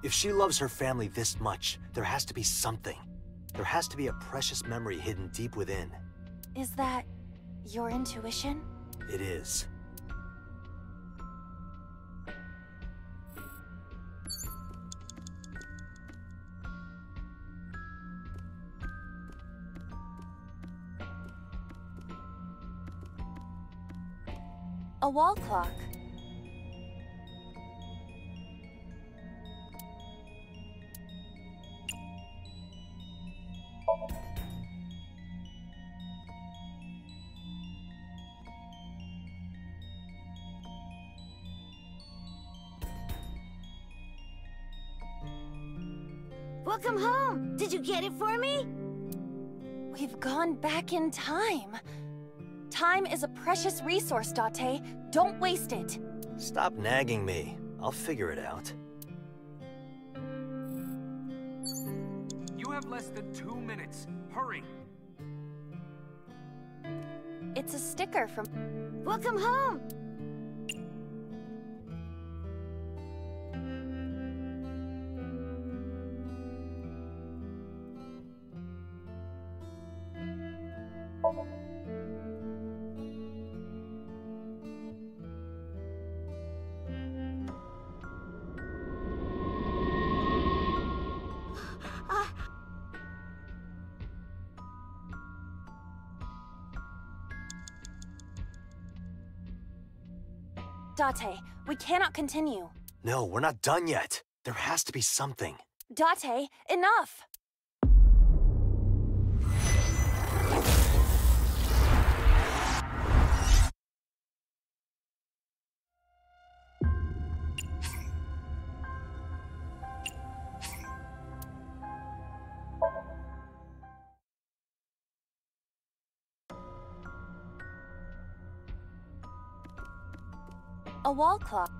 If she loves her family this much, there has to be something. There has to be a precious memory hidden deep within. Is that your intuition? It is. A wall clock. Welcome home. Did you get it for me? We've gone back in time. Time is a precious resource, Date. Don't waste it. Stop nagging me. I'll figure it out. You have less than 2 minutes. Hurry! It's a sticker from... Welcome home. Date, we cannot continue. No, we're not done yet. There has to be something. Date, enough! A wall clock.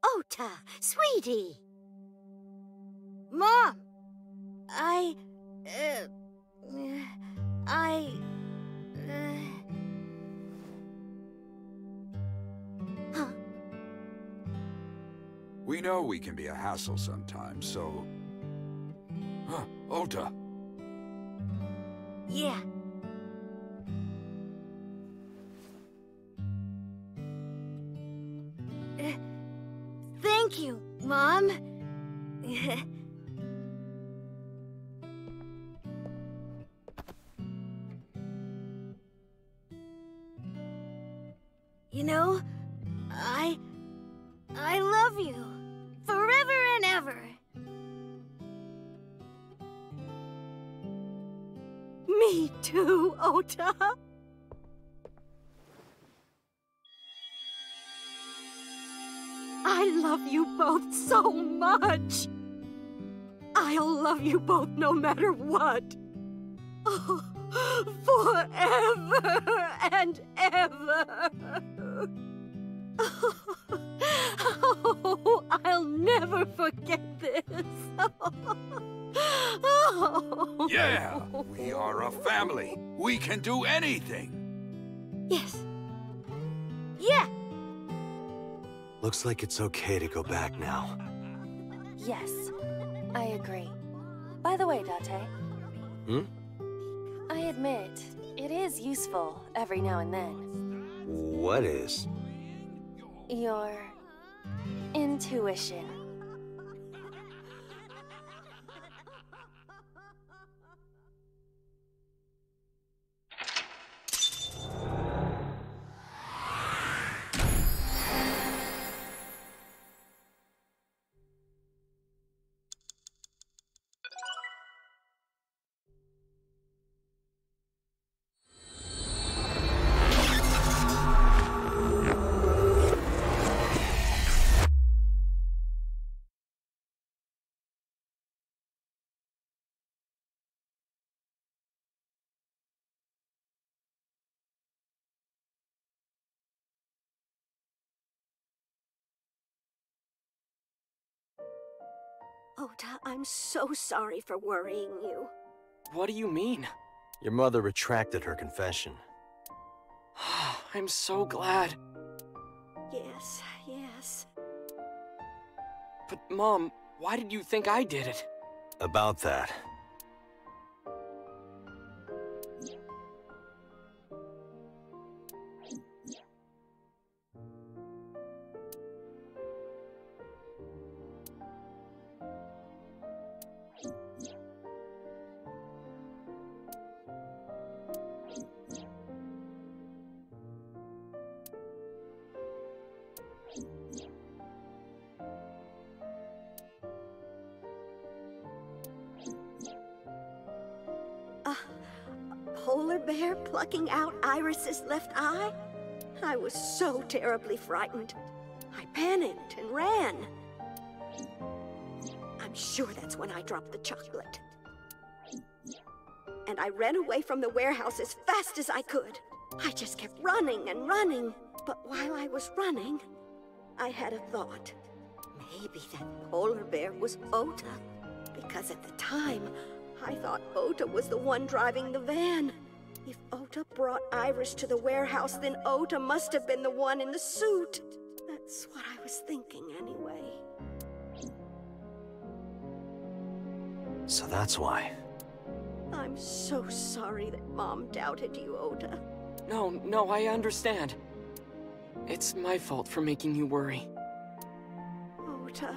Ota, sweetie. Mom, I... Huh? We know we can be a hassle sometimes, so... Huh, Ota. Yeah. Thank you, Mom. You know, I love you. Forever and ever. Me too, Ota. I love you both so much. I'll love you both no matter what. Oh, forever and ever. Oh, I'll never forget this. Oh. Yeah, we are a family. We can do anything. Yes. Yeah. Looks like it's okay to go back now. Yes, I agree. By the way, Date. Hmm? I admit, it is useful every now and then. What is? Your intuition. Ota, I'm so sorry for worrying you. What do you mean? Your mother retracted her confession. I'm so glad. Yes, yes. But Mom, why did you think I did it? About that. A polar bear plucking out Iris's left eye? I was so terribly frightened. I panicked and ran. I'm sure that's when I dropped the chocolate. And I ran away from the warehouse as fast as I could. I just kept running and running. But while I was running, I had a thought. Maybe that polar bear was Ota. Because at the time, I thought Ota was the one driving the van. If Ota brought Iris to the warehouse, then Ota must have been the one in the suit. That's what I was thinking anyway. So that's why. I'm so sorry that Mom doubted you, Ota. No, I understand. It's my fault for making you worry. Ota.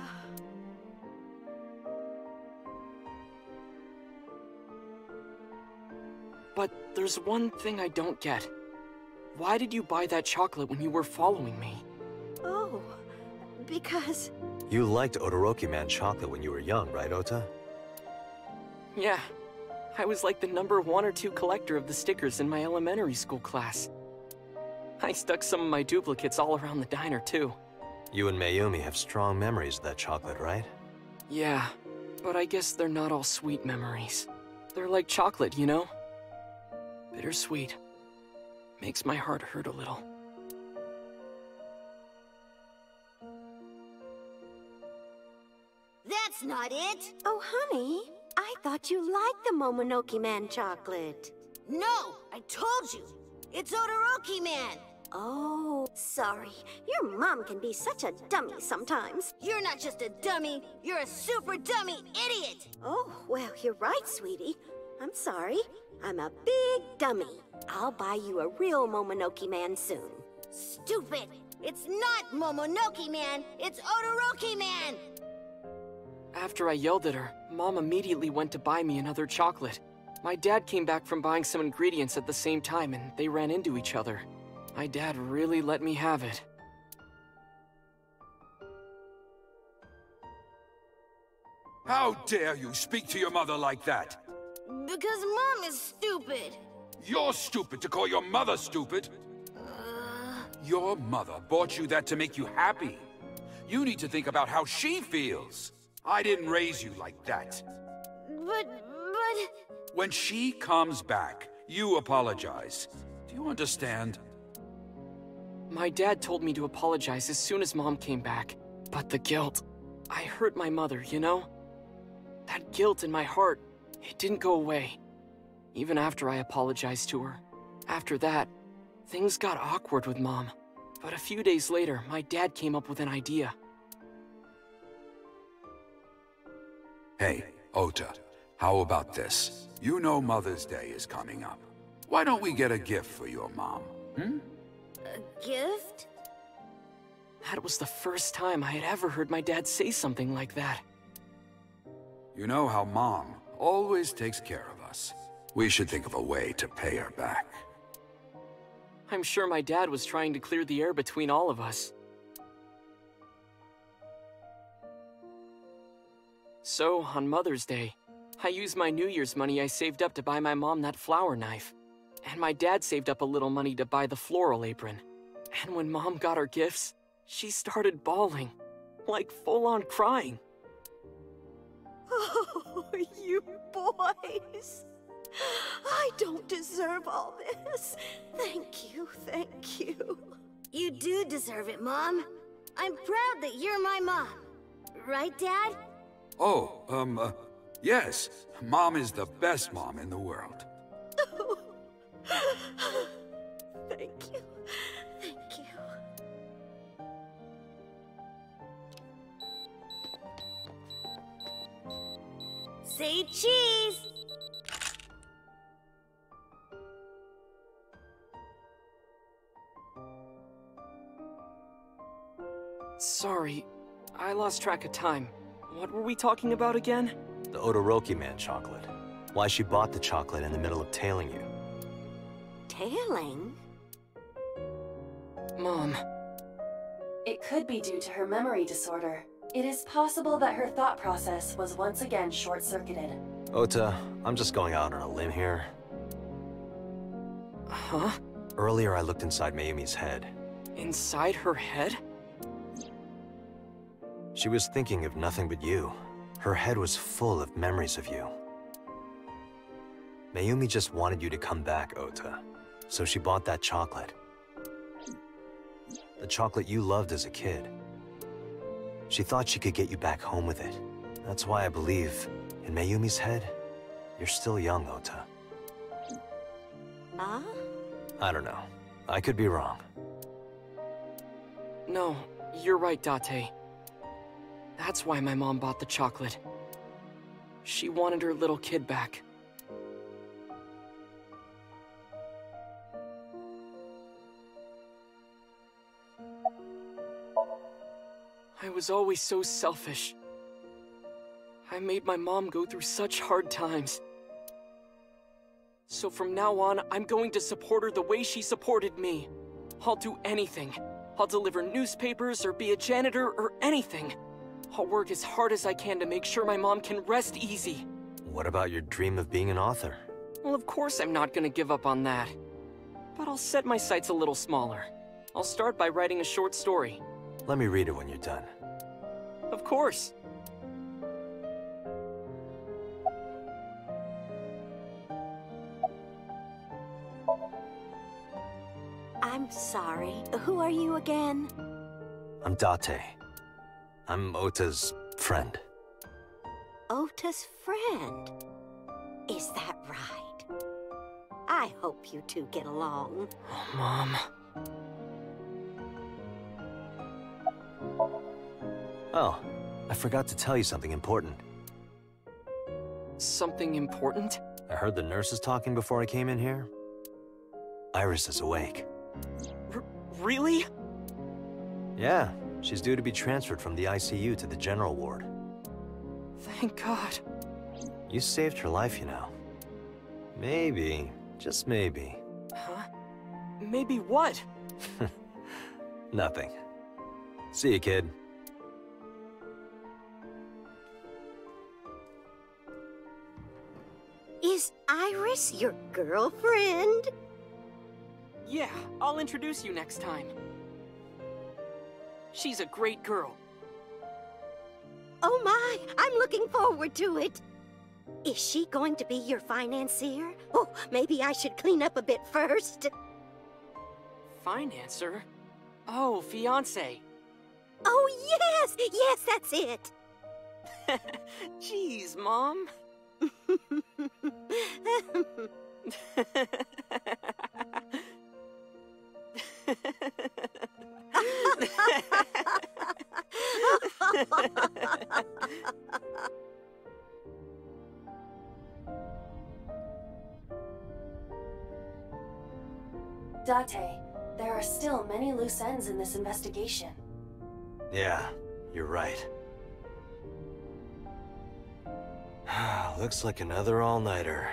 But there's one thing I don't get. Why did you buy that chocolate when you were following me? Oh, because... You liked Todoroki Man chocolate when you were young, right, Ota? Yeah. I was like the number 1 or 2 collector of the stickers in my elementary school class. I stuck some of my duplicates all around the diner, too. You and Mayumi have strong memories of that chocolate, right? Yeah, but I guess they're not all sweet memories. They're like chocolate, you know? Bittersweet. Makes my heart hurt a little. That's not it! Oh, honey, I thought you liked the Momonoke Man chocolate. No! I told you! It's Todoroki Man! Oh, sorry. Your mom can be such a dummy sometimes. You're not just a dummy, you're a super dummy idiot! Oh, well, you're right, sweetie. I'm sorry. I'm a big dummy. I'll buy you a real Momonoke Man soon. Stupid! It's not Momonoke Man, it's Todoroki Man! After I yelled at her, Mom immediately went to buy me another chocolate. My dad came back from buying some ingredients at the same time, and they ran into each other. My dad really let me have it. How dare you speak to your mother like that? Because Mom is stupid. You're stupid to call your mother stupid. Your mother bought you that to make you happy. You need to think about how she feels. I didn't raise you like that. But... When she comes back, you apologize. Do you understand? My dad told me to apologize as soon as Mom came back. But the guilt... I hurt my mother, you know? That guilt in my heart, it didn't go away. Even after I apologized to her. After that, things got awkward with Mom. But a few days later, my dad came up with an idea. Hey, Ota, how about this? You know Mother's Day is coming up. Why don't we get a gift for your mom, hmm? A gift? That was the first time I had ever heard my dad say something like that. You know how Mom always takes care of us. We should think of a way to pay her back. I'm sure my dad was trying to clear the air between all of us. So, on Mother's Day, I used my New Year's money I saved up to buy my mom that flower knife. And my dad saved up a little money to buy the floral apron. And when Mom got her gifts, she started bawling. Like full-on crying. Oh, you boys. I don't deserve all this. Thank you, thank you. You do deserve it, Mom. I'm proud that you're my mom. Right, Dad? Oh, yes. Mom is the best mom in the world. Thank you. Thank you. Say cheese! Sorry, I lost track of time. What were we talking about again? The Todoroki Man chocolate. Why she bought the chocolate in the middle of tailing you. Tailing? Mom. It could be due to her memory disorder. It is possible that her thought process was once again short-circuited. Ota, I'm just going out on a limb here. Huh? Earlier I looked inside Mayumi's head. Inside her head? She was thinking of nothing but you. Her head was full of memories of you. Mayumi just wanted you to come back, Ota. So she bought that chocolate. The chocolate you loved as a kid. She thought she could get you back home with it. That's why I believe, in Mayumi's head, you're still young, Ota. Huh? I don't know. I could be wrong. No, you're right, Date. That's why my mom bought the chocolate. She wanted her little kid back. I was always so selfish. I made my mom go through such hard times. So from now on, I'm going to support her the way she supported me. I'll do anything. I'll deliver newspapers or be a janitor or anything. I'll work as hard as I can to make sure my mom can rest easy. What about your dream of being an author? Well, of course I'm not gonna give up on that. But I'll set my sights a little smaller. I'll start by writing a short story. Let me read it when you're done. Of course. I'm sorry. Who are you again? I'm Date. I'm Ota's friend. Ota's friend? Is that right? I hope you two get along. Oh, Mom. Oh, I forgot to tell you something important. Something important? I heard the nurses talking before I came in here. Iris is awake. Really? Yeah, she's due to be transferred from the ICU to the general ward. Thank God. You saved her life, you know. Maybe, just maybe. Huh? Maybe what? Nothing. See you, kid. Is Iris your girlfriend? Yeah, I'll introduce you next time. She's a great girl. Oh my, I'm looking forward to it. Is she going to be your financier? Oh, maybe I should clean up a bit first. Financer? Oh, fiancé. Oh yes, yes, that's it. Jeez, Mom. Date, there are still many loose ends in this investigation. Yeah, you're right. Looks like another all-nighter.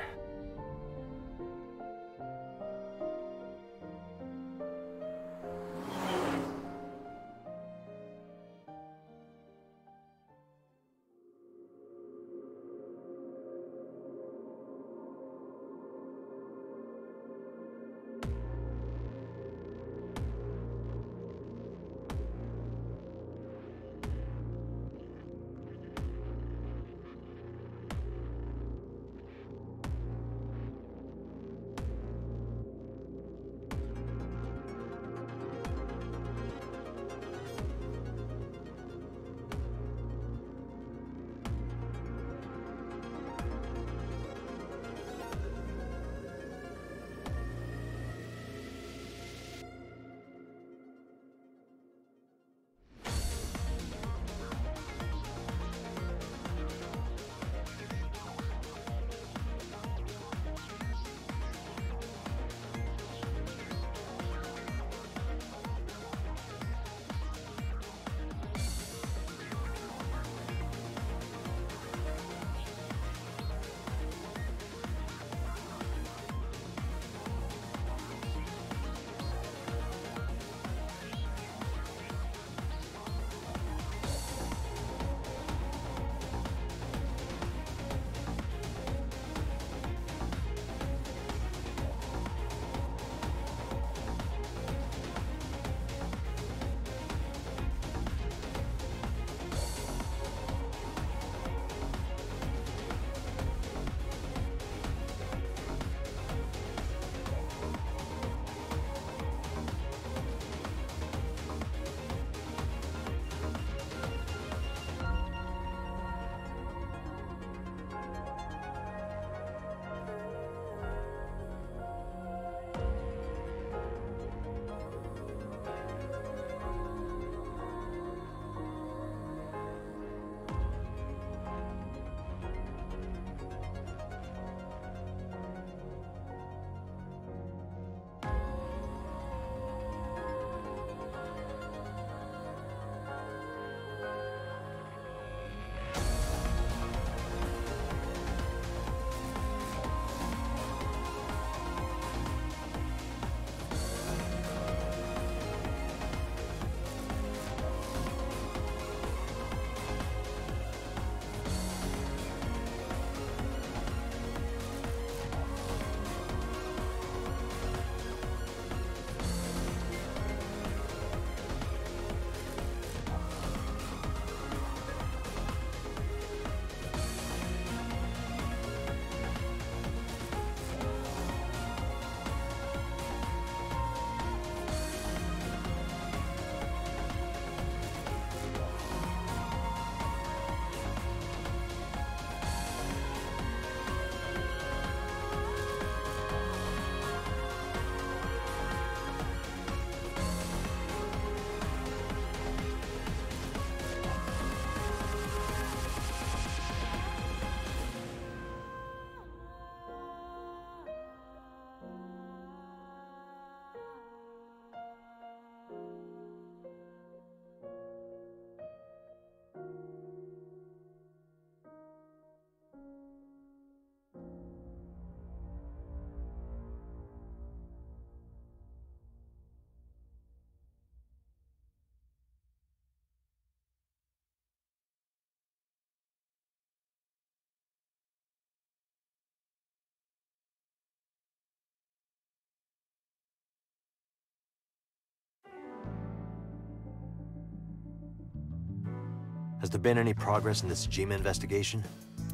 Has there been any progress in this Jima investigation?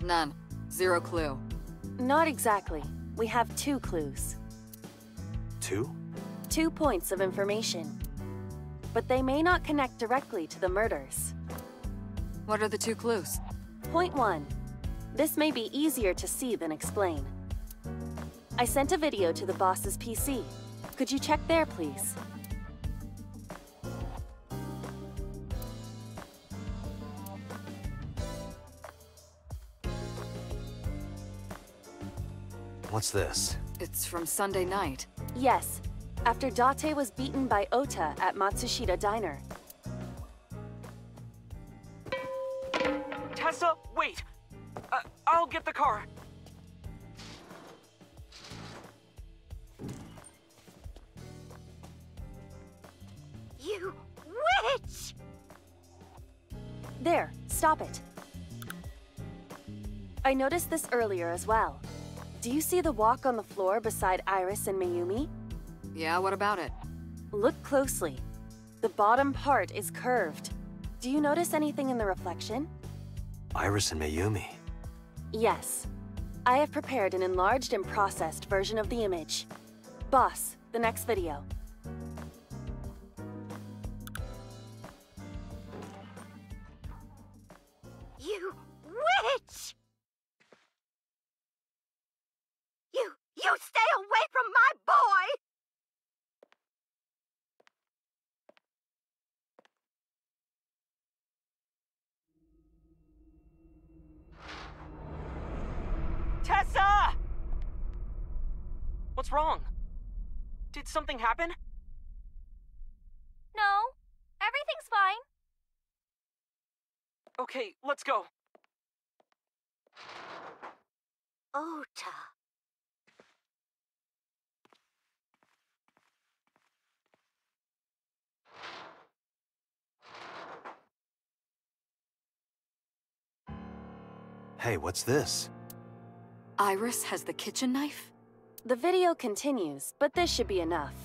None. Zero clue. Not exactly. We have 2 clues. 2? 2 points of information. But they may not connect directly to the murders. What are the 2 clues? Point 1. This may be easier to see than explain. I sent a video to the boss's PC. Could you check there, please? What's this? It's from Sunday night. Yes, after Date was beaten by Ota at Matsushita Diner. Tessa, wait! I'll get the car. You witch! There, stop it. I noticed this earlier as well. Do you see the walk on the floor beside Iris and Mayumi? Yeah, what about it? Look closely. The bottom part is curved. Do you notice anything in the reflection? Iris and Mayumi. Yes. I have prepared an enlarged and processed version of the image. Boss, the next video. You witch! You stay away from my boy! Tessa! What's wrong? Did something happen? No, everything's fine. Okay, let's go. Ota. Hey, what's this? Iris has the kitchen knife? The video continues, but this should be enough.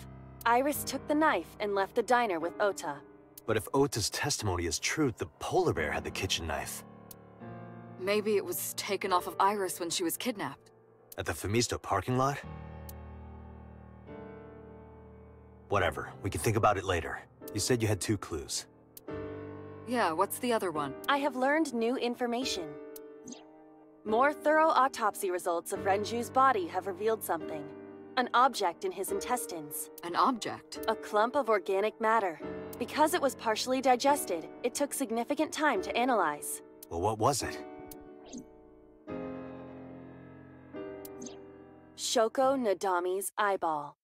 Iris took the knife and left the diner with Ota. But if Ota's testimony is true, the polar bear had the kitchen knife. Maybe it was taken off of Iris when she was kidnapped. At the Femisto parking lot? Whatever, we can think about it later. You said you had 2 clues. Yeah, what's the other one? I have learned new information. More thorough autopsy results of Renju's body have revealed something. An object in his intestines. An object? A clump of organic matter. Because it was partially digested, it took significant time to analyze. Well, what was it? Shoko Nadami's eyeball.